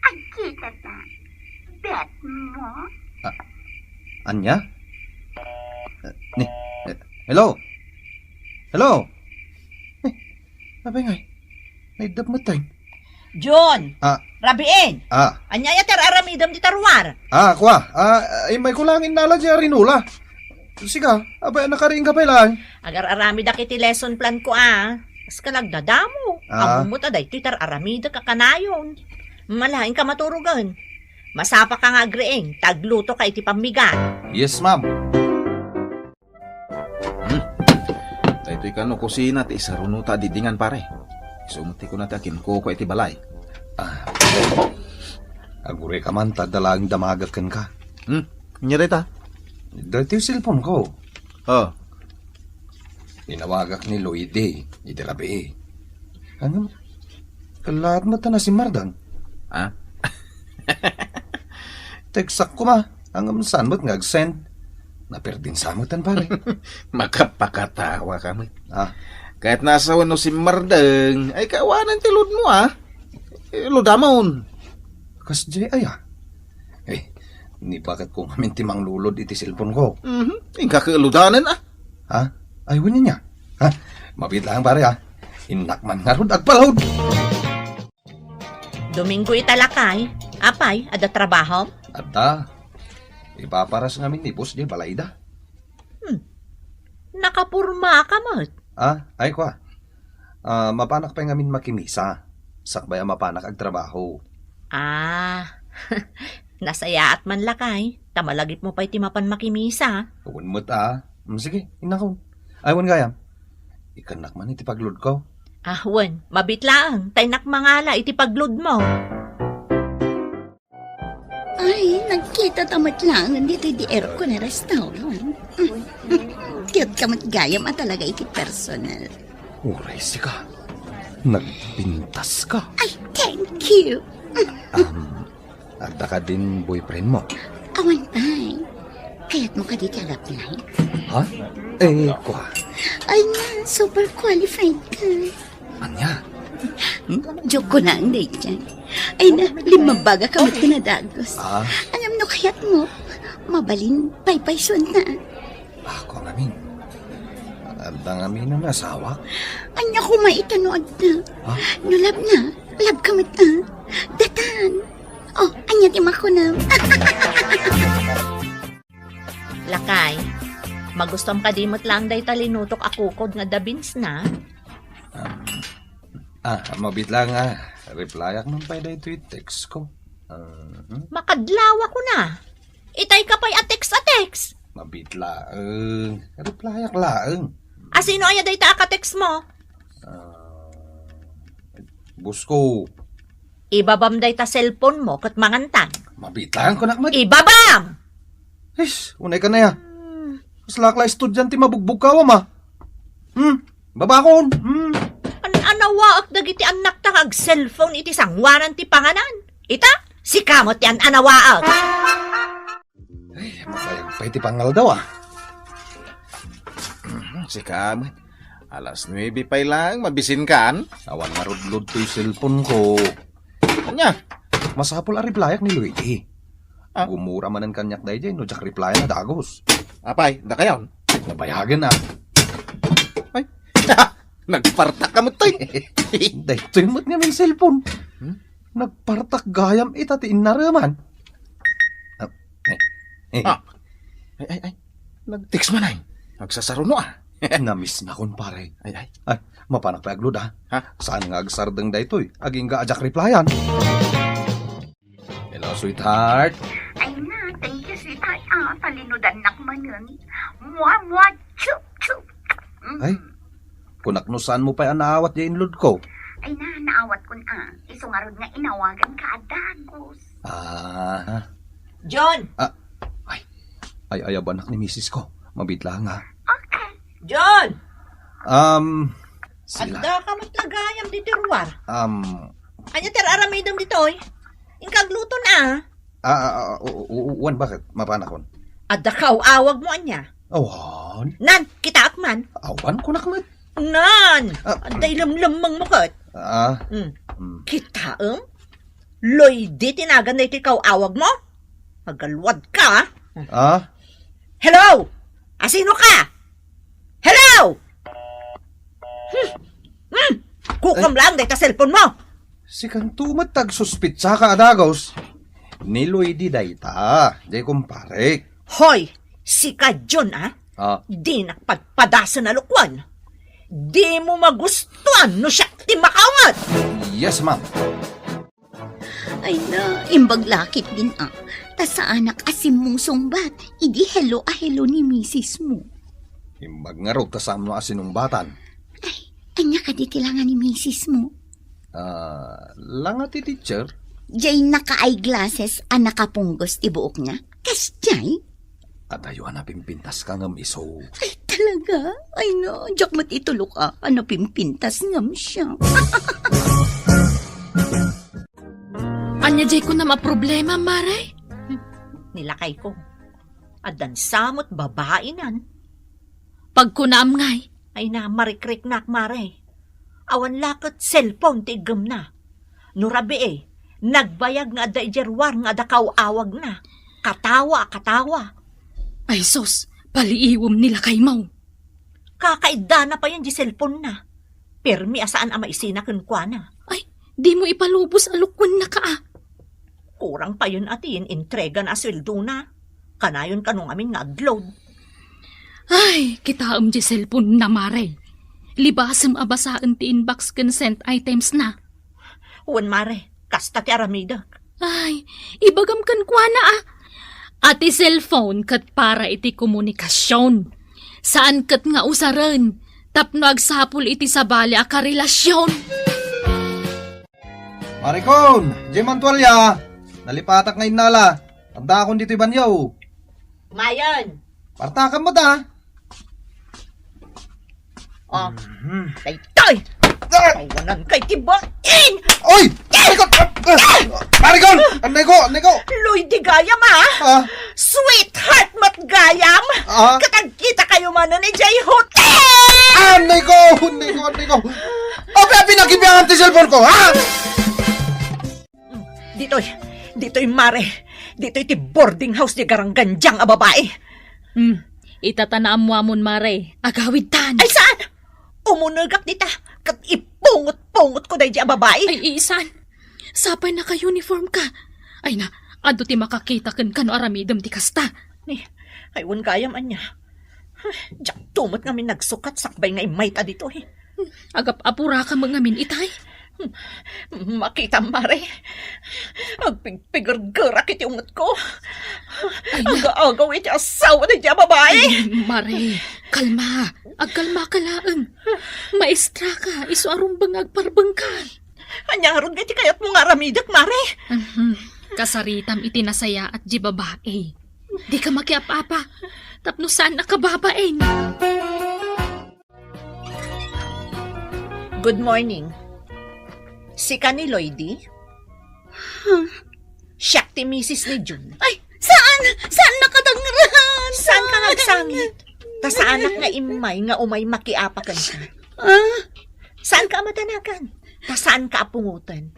E: Ay, kita na. Bet mo?
K: Anya? Hello? Hello? Abay ngay. Naidap mo tayo.
I: John! Rabiin! Anyaya ter aramidam di tarwar.
K: Kwa. May kulangin nala dyan rinula. Siga, abay nakariing ka pa lang.
I: Agar aramida kiti lesson plan ko As ka nagdadamo. Amo mo taday tar aramida kakanayon. Malaing ka maturugan. Masapa ka nga agreeng. Tagluto ka iti pamigan.
F: Yes, ma'am. Ito'y kano kusina ti isarunuta didingan pare. Sumuti ko na takin ko iti balay.
K: Agure ka man, tadalang damagat kan ka.
F: Nyarita?
K: Dati yung cellphone ko. Inawagak ni Lloyd iti rabi Ano? Kalat mo na si Mardang. Teksak ko ma. Ang saan mo't ngag-send. Naperdin sa amutan pare.
F: Makapakatawa kami. Kahit nasa wano si Mardang, ay kawanan ti lud mo Ludamon.
K: Kas jay ni bakit kung amin timang lulod iti cellphone ko.
F: Ingka kaludanan
K: Ay wala niya. Mabit lang pare Inakman nga rod agpalahod.
I: Domingo italakay. Apay, ada trabaho?
K: Ada. Ipaparas ngamin ni boss di balayda.
I: Nakapurma ka mat.
K: Ay kwa. Mapanak pa ngamin makimisa. Sakbay mapanak ag trabaho.
I: Nasaya at man lakay. Tamalagip mo pa iti mapan makimisa.
K: Uwan mo't sige, inakon. Aywan gayam. Ikanak man iti paglod ko.
I: Wan, mabitlaang. Taynak mangala iti paglod mo.
E: Ay, nagkita tamat lang dito di aircon na restaurant. Cute ka matgayam at talaga iti personal.
K: Uray sika. Nagpintas ka.
E: Ay, thank you.
K: Agda ka din boyfriend mo.
E: Awan tay. Kaya't mo ka di kalap lang.
K: Kwa.
E: Ay na, super qualified ka.
K: Anya?
E: Joke ko na ang day dyan. Ay na, 5 baga ka mat kinadagos. Alam no kaya't mo, mabalin paypayson na.
K: Ako ngamin. Agda ngamin ang asawa.
E: Anya ko maitanood na. Nulab na, lab ka mat datan. Anya tima ko na.
I: Lakay, magustom ka dimot lang day talinutok akukod nga dabins na.
K: Mabit lang replyak man pa ito yung text ko.
I: Makadlawa ko na. Itay ka pa'y atex.
K: Mabit lang. Replyak lang.
I: Sino aya day ta akatext mo?
K: Busko.
I: Ibabam day ta cellphone mo kat mangantan.
K: Mabit lang ko nakmat.
I: Ibabam!
K: Unay ka na ya. Kaslakla estudyante mabugbog ka ma. Babakon!
I: Anawaak dagiti anak ta kag cellphone iti sangwanan ti panganan. Ita, si kamot yan anawaak.
K: Ay, mapayag pa iti pangal daw Si kamot.
F: Alas 9 pa lang, mabisin kan.
K: Awan nga rudlod to yung cellphone ko.
F: Anya,
K: Masapol a replyak ni Luigi. Gumura man ang kanyak dahi dyan, no jak reply na dagos.
F: apay, da kayon.
K: Nabayagan na.
F: Nagpartak ka mo toy.
K: Dahi, tumot nga may cellphone. Nagpartak gayam itatiin na raman.
F: Ay. Nag-text man ay. Nagsasaro no
K: Namiss na kon pare.
F: Ay.
K: Ay, mapanak pa aglod ha.
F: Ha?
K: Saan nga agsardang da ito'y? Aging ga ajak replyan. Hello, sweetheart.
C: Ay na, thank you, sweetheart. Talinudan nakmanan. Mwa, chup, chup.
K: Ay, kunaknusan mo pa anaawat yung inload ko.
C: Ay na, naawat ko na. Isungarod nga inawagan ka adagos.
I: John!
K: Ay, ayabanak ni misis ko. Mabitla nga.
C: Okay.
I: John!
K: Sila.
I: Anda ka matlagayam di tiruar.
K: Anya
I: ter aramidam ditoy. Ingkagluto na.
K: Uwan, bakit? Mapanakon.
I: Adda ka awag mo anya.
K: Awan?
I: Nan, kita akman.
K: Awan ko nakmat.
I: Nan! Adda ilam-lamang mo kat. Kita Loy, di tinagan na iti ikaw awag mo? Magalwad ka. Hello! Asino ka? Hello! Kukam lang dahil ta cellphone mo.
K: Si kantumat tag-suspitsa ka adagos. Niloy di dayta. Di kumpare.
I: Hoy, si ka John di nakpadpadasan na lukwan. Di mo magustuhan no siya ti makaungat.
K: Yes, ma'am.
E: Ay na, imbag lakit din Ta sa anak asim mong sungbat, idi hello ni misis mo.
K: Imbag nga rog tasam no asinumbatan.
E: Anya ka di tilangan ni misis mo.
K: Langa ti teacher.
E: Jay naka-eyeglasses nakapunggos ti buok niya. Kas jay?
K: At ayo pimpintas ka ngam iso.
E: Ay talaga? Ay no, jak mat itulok pimpintas ngam siya.
J: Anya jay ko na maproblema, Maray.
I: Nilakay ko. Adan samot babae nan.
J: Pag kunaam ngay.
I: Ay na marikrik nak Maray. Awan lakot cellphone ti igam na. Nurabi nagbayag nga da ijerwar nga da awag na. Katawa.
J: Ay sos, paliiwom nila kay Mau.
I: Kakaida na pa yan di cellphone na. Permi asaan ama isina kwa na.
J: Ay, di mo ipalubos alukwan na ka
I: Kurang pa yun atin, entrega na sweldo na. Kanayon kanong amin nga adload.
J: Ay, kita di cellphone na, Maray. Libasam abasaan ti inbox consent items na.
I: Uwan, Mare, kasta ti aramida.
J: Ay, ibagam kan kwa na Ati cellphone kat para iti komunikasyon. Saan kat nga usaran, tapno agsapul iti sabali a karelasyon.
K: Maricon, Jeman Tualya. Nalipatak ngayon nala. Tanda akong dito'y banyaw.
I: Mayan.
K: Partakan mo ta.
I: Tay! Tawanan kay tibain!
K: Oy! Maricon! Anay ko!
I: Loy di gayam Sweetheart mat gayam! Katagkita kayo man ni Jay Hotel!
K: Anay ko! Okay, pinakibiyangan ti cellphone ko, ha?
I: Dito'y Mare. Dito'y ti boarding house ni Garangganjang a babae.
J: Itatanaam mo amon, Mare. Agawid tan.
I: Ay, saan? Umunagak dita. Kat ipungot-pungot ko dahi di a babae.
J: Ay, isan. Sapay naka-uniform ka. Ay na, ado ti makakita kan kano aramidam ti kasta.
I: Aywan gayam anya. Diyak tumot ngamin nagsukat sakbay nga imay ta dito
J: Agap-apura ka mga min itay.
I: Makita, Mare. Agpigpigar-gara kiti ungat ko. Aga-agaw iti asawa na diya babae.
J: Mare, kalma. Agkalma ka laan. Maestra ka. Iso arumbang agparbang ka.
I: Anyaron iti kayat mo nga ramidak, Mare.
J: Kasaritam iti nasaya at di babae. Di ka makiap-apa. Tapno saan nakababain.
I: Good morning. Si ka ni Lloydie? Siya ti misis ni June.
J: Ay, saan? Saan nakadangran?
I: Saan ka nagsangit? Ta sa anak nga imay nga umay makiapakan ka. Saan ka matanagan? Ta saan ka apungutan?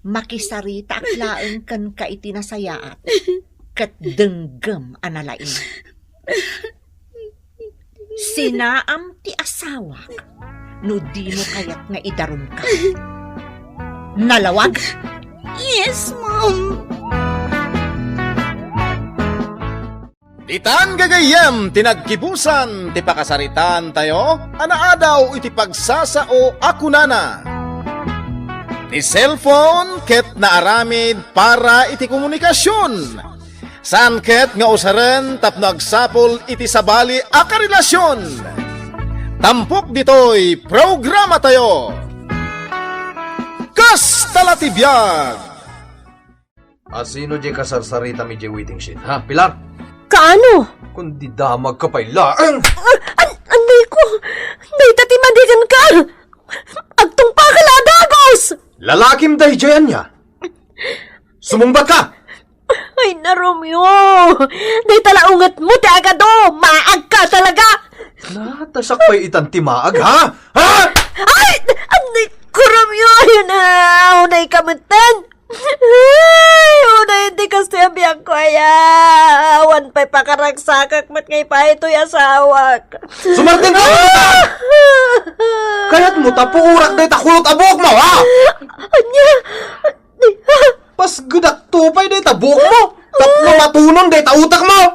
I: Makisarita aklaan kan ka itinasayaat. Kat denggam analain. Sinaam ti asawak. No di mo kayat nga idarum ka. Nalawag?
J: Yes, Mom.
F: Itan gagayem tinagkibusan ti pakasaritan tayo, anaadaw iti pagsasao akunana. Ti cellphone ket naaramid para iti komunikasyon. San ket nga usaren tapno agsapol iti sabali a karelasyon. Tampok ditoy programa tayo. Kas talatibiyag.
G: Asino di kasarsarita mi di waiting sheet, ha? Pilar?
L: Kaano?
G: Kundi damag ka pa ilaang.
L: Anday ko, day tati mandigan ka. Agtong pa ka ladagos.
G: Lalakim dahi dyan niya. Sumumbat ka!
L: Ay na Romeo, day talaungat mo ti agado, maag ka talaga.
G: Natasak pa'y itan timaag, ha? Ha?
L: Ay, anday ko Romeo, ayun na, unay kamutan. Ay, unay hindi kasi abiyang ko aya. Awan pa'y pakaragsakak mat ngay pa ito'y asawak.
G: Sumartin ka! Kaya't mo tapuurak day takulot abok mo, ha?
L: Anya?
G: Pas gudak tupay day tabok mo. Tapno matunon day tautak mo.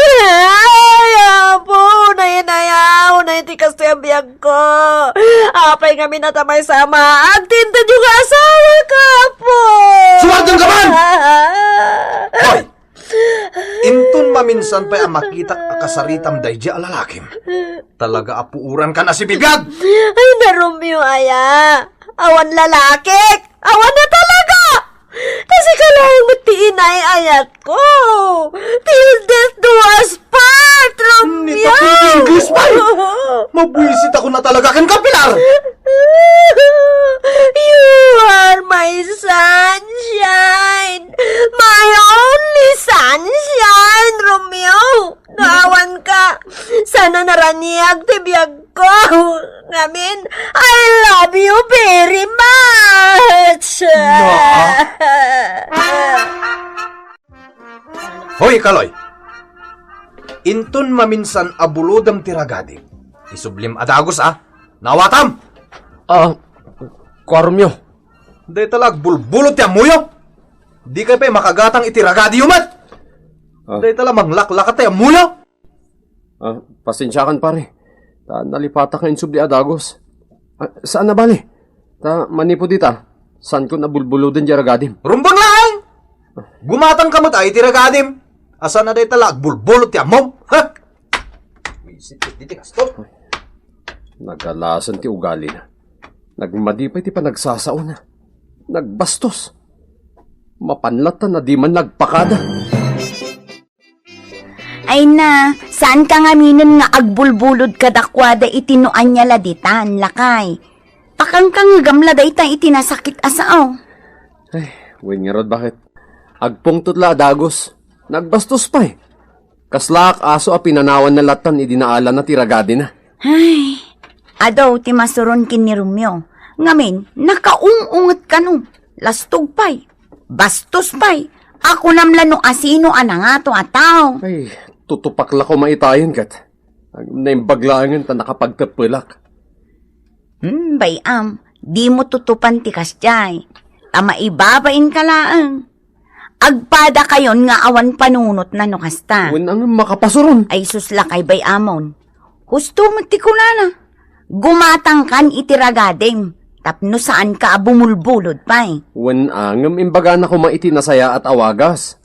L: Ay, apo, unay ti kasi abiyang ko. Apay nga minatamay sama, agtintan yung asawa ka, po.
G: Sumartin ka man! Hoy! Intun maminsan pa'y ang makita akasaritam day di alalakim. Talaga apuuran ka na si Bibiyag!
L: Ay, na Romeo, aya. Awan lalaki. Awan na talaga. Kasi kailangan mo tiinay ayat ko. Till death do us part, Romeo.
G: Nita English pa! Mabuisit ako na talaga kan Pilar!
L: You are my sunshine. My only sunshine, Romeo. Naawan ka. Sana naraniag tibiyag ko. Ngamin, I love you very much.
G: Hoy, Kaloy! Intun maminsan abulodam tiragadi. Isublim adagos, Nawatam!
D: Kormyo.
G: Day talag bulbulot ya muyo. Di kay pa'y makagatang itiragadi yumat. Day talag manglaklakat ya muyo.
D: Pasensyakan pare. Ta nalipata ka insubli adagos. Saan na bali? Ta manipo dita. Saan ko nabulbulodan di ragadim?
G: Rumbang lang! Gumatang kamot ay itiragadim. Asa na day talag bulbulot ya mo? Ha? Wisit diti kasto.
D: Nagalasan ti ugali na. Nagmadipay ti panagsasao na. Nagbastos. Mapanlatan na di man nagpakada.
E: Ay na, saan ka nga minin nga agbulbulod kadakwada itinuan niya laditan, lakay. Pakang kang gamla day ta itinasakit asao.
D: Ay, win nga rod bakit? Agpong tutla dagos. Nagbastos pa eh. Kaslak aso a pinanawan na latan idinaalan na tiragadi na.
E: Ay, adaw ti masuron kin ni Romeo. Ngamin, nakaungungot ka no. Lastog pa'y. Bastos pa'y. Ako namlan no asino anangato ataw.
D: Ay, tutupakla ko maitayan kat. Naimbaglangan ta nakapagtapulak.
E: Bayam, di mo tutupan ti kasyay. Tama ibabain ka laang. Agpada kayon nga awan panunot na no kasta.
D: Wen ang makapasuron.
E: Ay suslakay bayamon. Husto magtikulana. Gumatang kan itiragadem. Tapno saan ka bumulbulod pa'y.
D: Wen angam imbaga na ko maitinasaya at awagas.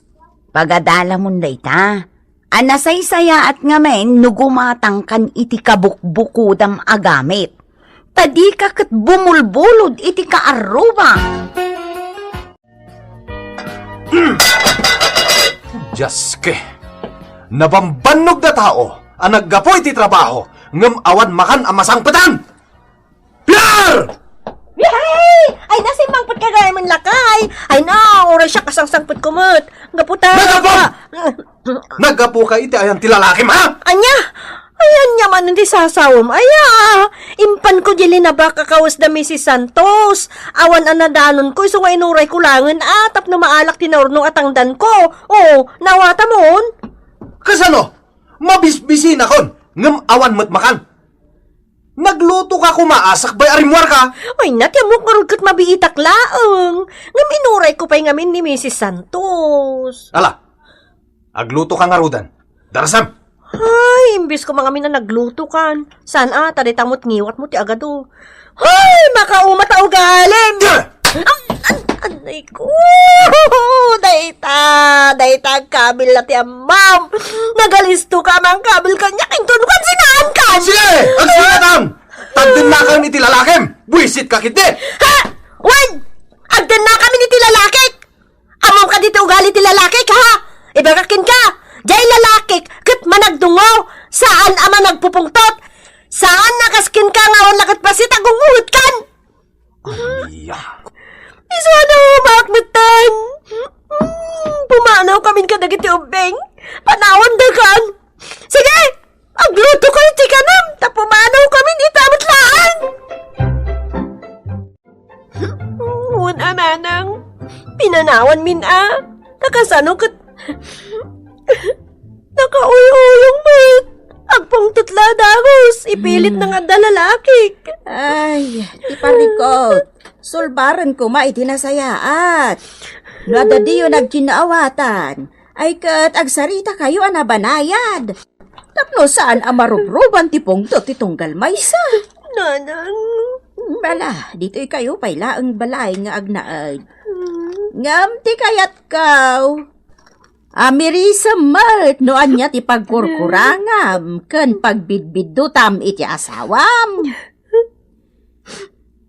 E: Pagadala mo ta. Anasay-saya at ngamen no gumatang kan iti kabukbukudam agamit. Tadi ka kat bumulbulod iti kaaruba.
G: Jaske, nabambanog na tao ang naggapoy ti trabaho ngam awan makan ang masangpatan.
K: Pilar!
L: Ay! Ay, nasimangpot ka gaya man lakay. Ay na, oras siya kasangsangpot kumot. Gaputa.
K: Nagapo ka iti ayan ti lalakim, ha?
L: Anya! Ayan niya man hindi sasawom. Aya! Impan ko dili na baka kawas da Mrs. Santos. Awan anadanon ko, iso nga inuray ko langan atap na maalak tinornong atangdan ko. Oh, nawata mon.
K: Kasano? Mabisbisin akon. Ngam awan matmakan. Nagluto ka kumaasak bay arimwar ka.
L: Ay, natya mo karugkat mabiitak laang. Ngam inuray ko pa'y ngamin ni Mrs. Santos.
K: Ala, agluto ka nga rudan. Darasam.
L: Ay, imbis ko mga mina nagluto kan. Saan ata, tamot ngiwat mo ti agado. Ay, makaumata ugalim. Anay ko. Dayta, kabil na ti amam. Nagalisto ka mang kabil kanya. Kintunukan sinaan kan.
K: Sige, ang sinatang. Tagdin na kami iti lalakim. Buisit ka kiti.
L: Ha? Wan! Agdan na kami ni ti lalakik. Amam ka dito ugali ti lalakik, ha? Ibagakin ka. Jay lalakik, kat managdungo. Saan ama nagpupungtot? Saan nakaskin ka nga wala kat pasit agunguhit kan?
K: Iya.
L: Iswa na umakmatan. Pumanaw kami ka dagiti ubeng. Panawan dagan. Sige, agluto ko iti kanam. Tapumanaw kami itamit laan. Una manang. Pinanawan min Nakasano kat... Nakauy-uyong mat. Agpong tutla dagos. Ipilit na nga dalalakik.
C: Ay, iparikot. Sulbaran ko iti nasayaat. Nadadiyo nagkinaawatan. Ay kat agsarita kayo anabanayad. Tapno saan amarubruban ti pungtot ti tunggal maysa.
L: Nanang.
C: Bala, dito'y kayo payla ang balay nga agnaag. Ngam ti kayat kaw. Amirisa malt no anya ti pagkurkurangam ken pagbidbiddutam iti asawam.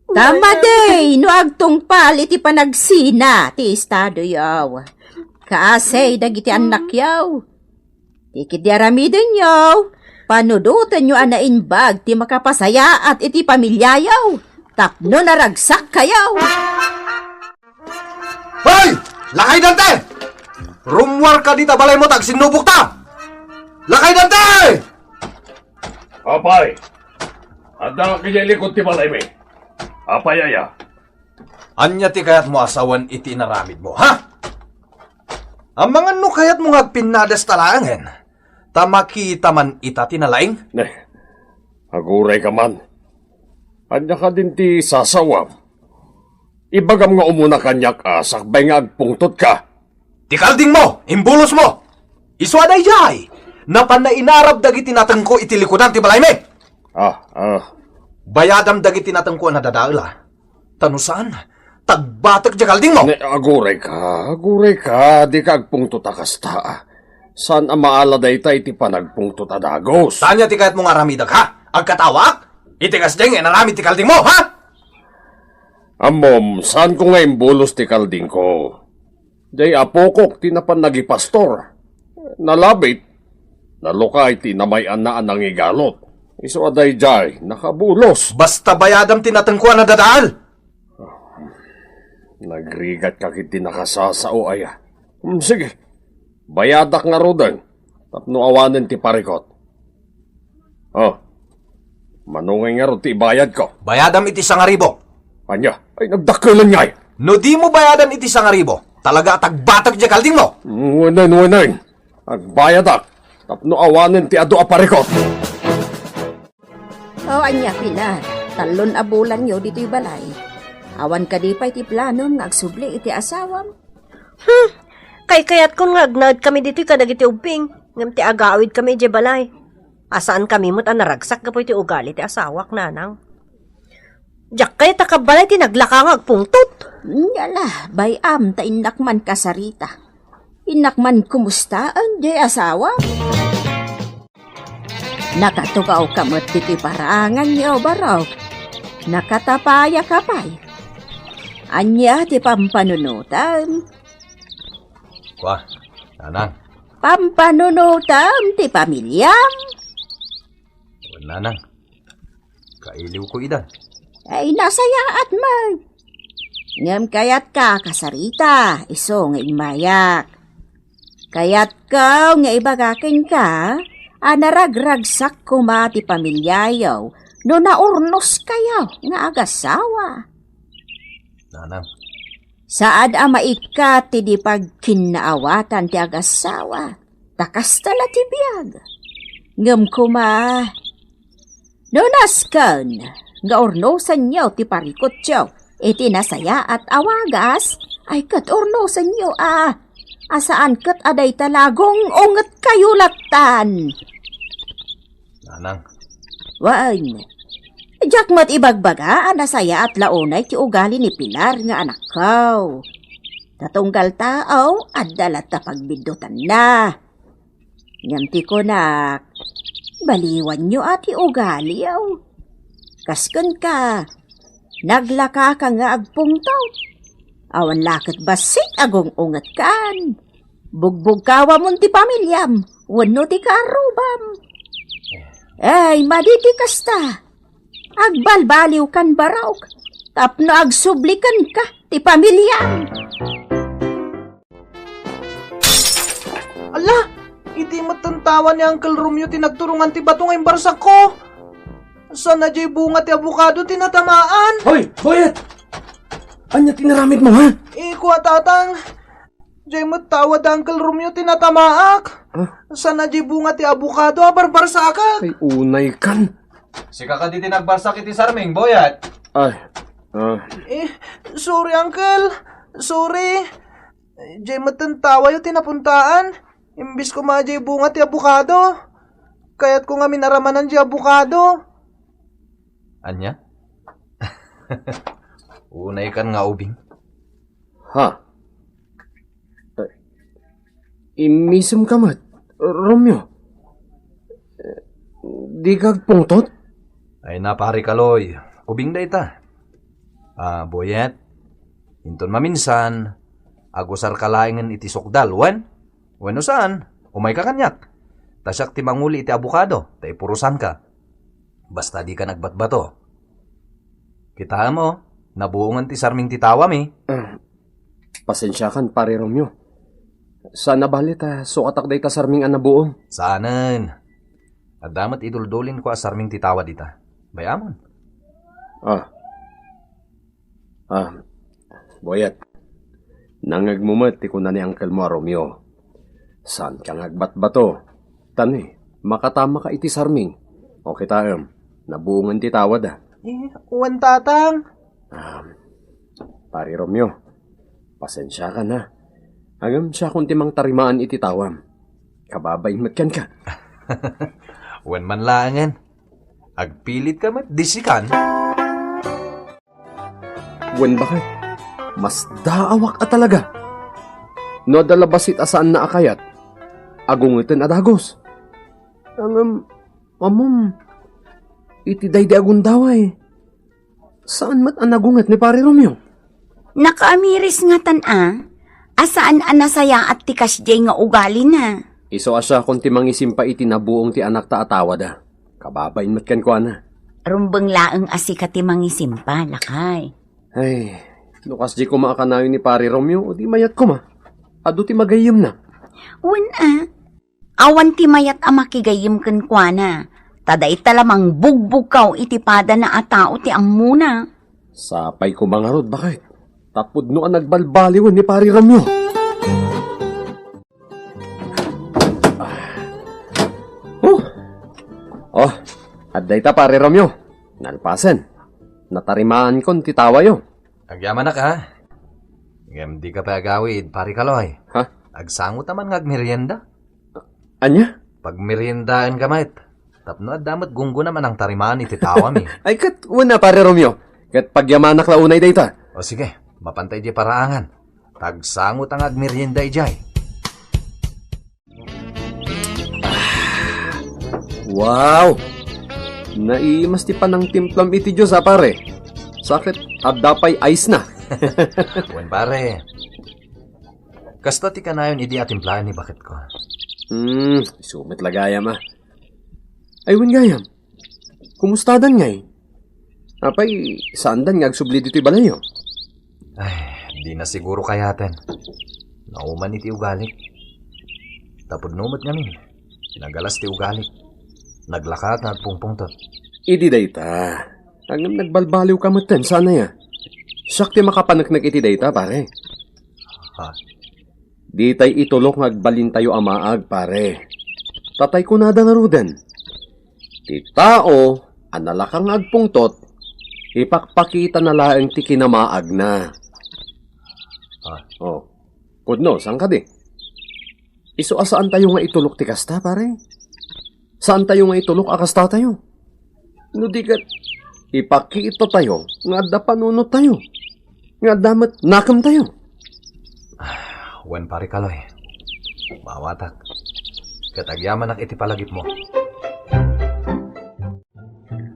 C: Tama day, no agtungpal iti panagsina ti estado yaw. Kaasay dagiti anak yaw. Ti aramiden yaw. Panudutan nyo anainbag ti makapasaya at iti pamilya yaw. Tapno naragsak kayaw.
K: Hoy! Lakay dante! Rumwar ka dita balay mo tag sinubok ta! Lakay dante!
M: Apay! Handa ka kanya likod ti balay mi. Apay aya.
K: Anya ti kayat mo asawan iti naramid mo, ha? Ang mga no kayat mo ngagpinadas talaangen. Tamakita man ita tinalaing?
M: Ne, aguray ka man. Anya ka din ti sasawam. Ibagam nga umuna kanyak sakbay nga agpungtot ka.
K: Tikalding mo! Imbulos mo! Iswaday jay! Napan na inarab dagiti natengko iti likudan ti balay mi! Bayadam dagiti natengko na dadaala. Tanusaan? Tagbatak jakalding mo!
M: Ne, aguray ka. Di ka agpungtot akasta. Saan ang maaladay tayo ti panagpungtot adagos?
K: Tanya ti kayat mong aramidag ha? Agkatawak? Itigas deng naramid ti kalding mo, ha?
M: Amom, saan ko nga imbulos ti kalding ko? Day apokok tinapan nagipastor. Nalabit. Nalukay tinamayan na anang igalot. Iso aday jay, nakabulos.
K: Basta bayadam tinatengkuan na dadaal.
M: Nagrigat ka kiti nakasasao aya. Sige, bayadak nga rodan. Tapno awanan ti parikot. Manungay nga ro ti bayad ko.
K: Bayadam iti 1,000.
M: Anya, ay nagdakilan nga.
K: No di mo bayadan iti 1,000. Talaga tagbatak di kalding mo.
M: Wanan. Agbayadak. Tapno awanan ti ado aparikot.
C: Anya Pilar, talon abulan nyo dito'y balay. Awan ka di pa iti plano nga agsubli iti asawam.
L: Kayat kung ngagnad kami dito'y kadagiti uping. Ngam ti agawid kami di balay. Asaan kami mo't naragsak ka po iti ugali ti asawak nanang. Diyak kay takabalay ti naglaka nga agpungtot.
C: Yala, bayam ta inakman kasarita. Inakman kumustaan di asawa. Nakatugaw kamot diti parangan niyo baraw. Nakatapaya kapay. Anya ti pampanunutan.
K: Wah, nanang.
C: Pampanunutan ti pamilyam.
G: Nanang, kailiw ko idan.
C: Ay nasayaat man. Ngam kayat ka kasarita, iso nga imayak. Kayat ka nga ibagakin ka, naragragsak kumati pamilyayaw, no naurnos kayaw nga agasawa.
G: Nanang,
C: Saad maikat ti di pagkinaawatan ti agasawa, takas tala ti biyag. Ngam kuma, no naskan, nga ornosan niyo ti parikot niyo, iti nasaya at awagas, ay kat ornosan niyo asaan kat aday talagong unget kayulatan.
G: nanang,
C: Waan, jak mat ibagbaga, nasaya at launay ti ugali ni Pilar nga anak ko. Tatunggal tao, at dalat ta pagbidutan na. Ngamti ko nak, baliwan nyo ati ugali yaw. Kaskan ka, naglaka ka nga agpungtaw. Awan lakit basit agong ungat kan. Bugbog kawa mo ti pamilyam, wano ti karubam. Ay, maditi kasta. Agbalbaliw kan baraok, tapno agsublikan ka ti pamilyam.
N: Ala, iti matantawan ni Uncle Romeo tinagturungan ti bato ngayong barsak ko. Sana jay bunga ti abukado tinatamaan.
D: Hoy, Boyet! Anya tinaramid mo, ha?
N: Iko tatang, jay matawad Uncle Romeo tinatamaak. Sana jay bunga ti abukado barbarsakag.
D: Ay, unay kan.
G: si kakadi tinagbarsak iti sarming, boyat.
D: Ay,
N: Sorry Uncle, sorry. Jay matantawa yung tinapuntaan. Imbis ko ma jay bunga ti abukado. Kaya't ko nga minaramanan jay abukado.
G: Anya? Unay kan nga ubing.
D: ha? Imisem ka mat, Romeo. Di kag pungtot?
G: Ay napari kaloy, ubing da ita. Boyet, inton maminsan, agusar kalaingan iti sukdal, wen? Weno saan? Umay ka kanyak. Tasyak ti manguli iti abukado, tay purusan ka. Basta di ka nagbatbato. Kita mo, nabuungan ti sarming titawa mi.
D: Pasensya kan, pare Romeo. Sana balit sukatak day ta sarming anabuong.
G: Saanan. At damat iduldulin ko sarming titawa dita. Bayamon.
D: Boyet. Nangagmumat ti kuna ni Uncle mo, Romeo. San kang agbatbato? Tani, makatama ka iti sarming. O kita nabuungan ti tawad
N: Uwan tatang.
D: Pare Romeo, pasensya ka na. Agam siya kung timang tarimaan iti tawam. Kababay matkan ka.
G: Wen man laangan. Agpilit ka mat disikan.
D: Wen bakit? Mas daawak talaga. No dalabasit asaan na akayat. Agungitan adagos. Amom, iti daydi agundaway. Saan mat anagungat ni pare Romeo?
E: Nakaamiris nga asaan anasaya at tikas jay nga ugali na.
D: Iso asya kung timang isimpa iti nabuong ti anak ta atawa da. Kababain matkan ko na.
E: Rumbang laeng asika ti mangisimpa, lakay.
D: Ay, lukas di ko maakanayo ni pare Romeo o di mayat ko ma. Ado ti magayim na.
E: Awan ti mayat makigayim ken kuana. Taday talamang bugbugkaw iti pada na atao ti ammuna.
D: Sapay ko mga rod, bakit? Tapod no ang nagbalbaliwan ni pare Romeo. At dayta pare Romeo. Nalpasen. Natarimaan kon ti tawayo.
G: Agyaman na ka. Ngem di ka pa agawid, pari kaloy.
D: Ha?
G: Agsangot naman nga agmerienda.
D: Anya?
G: Pag meriendaan ka mait. Tapno at damat gunggo naman ang tarimaan iti tawa mi.
D: Ay kat, una pare Romeo. Kat pagyamanak launay dayta.
G: O sige, mapantay di paraangan. Tagsangot ang agmerienda ijay.
D: Wow! Naimas ti panang timplam iti Diyos pare. Sakit at dapay ice na.
G: Wen pare. Kasta ti kanayon idi atimplahan ni bakit ko.
D: Sumit lagayam Ay wen gayam. Kumustadan ngay? Apay, saan dan nga agsubli dito'y balayo?
G: Ay, di na siguro kayaten. Nauman iti ugalik. Tapod numot ngamin. Nagalas ti ugalik. Naglakat na pungpungtot.
D: Idi dayta. Ang nagbalbaliw ka matan, sana ya. Sakti makapanaknag iti dayta, pare.
G: Ha?
D: Di tay itulok ngagbalin tayo amaag, pare. Tatay ko nada nga rudan. Ti tao, analakang agpungtot, ipakpakita na laeng ti kinamaag na. Oh, pudno, saan ka di? Iso asaan tayo nga itulok ti kasta, pare? Saan tayo nga itulok akasta tayo? No di kat, ipakita tayo, nga da panunot tayo. Nga damat nakam tayo.
G: Wen pare kaloy. Mawatak. Katagyaman ak iti palagip mo.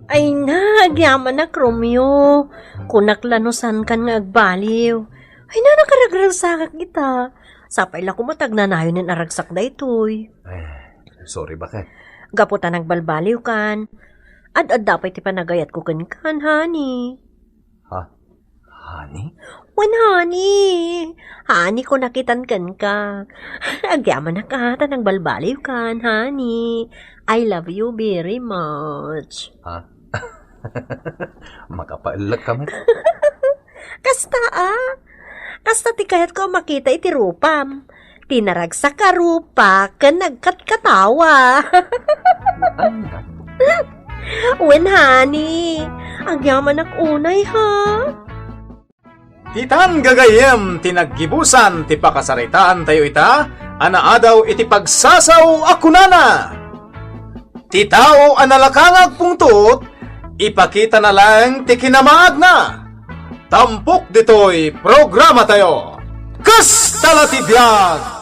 L: Ay na, agyaman na, Romeo. Kunaklanusan kan nga agbaliw. Ay na, nakaragragsakak kita. Sapay la kumatag na nayon ng aragsak da itoy.
G: Sorry, bakit?
L: Gaputan nagbalbaliw kan. Ad dapat ti panagayat ko kan, honey.
G: Ha? Honey?
L: Wan, honey. Honey ko nakitan kan ka. Agyaman na ka, tanang balbaliw kan, honey. I love you very much.
G: Ha? Makapailag kami.
L: Kasta Kasta ti kayat ko makita iti rupam. Tinaragsak ka rupa, kan nagkatkatawa. Wen, honey. Agyaman ak unay, ha?
F: Itan gagayem tinaggibusan ti pakasaritaan tayo ita, anaadaw iti pagsasaw akunana. Ti tao analakangag pungtot, ipakita na lang ti kinamaag na. Tampok ditoy programa tayo. Kas talati biyag!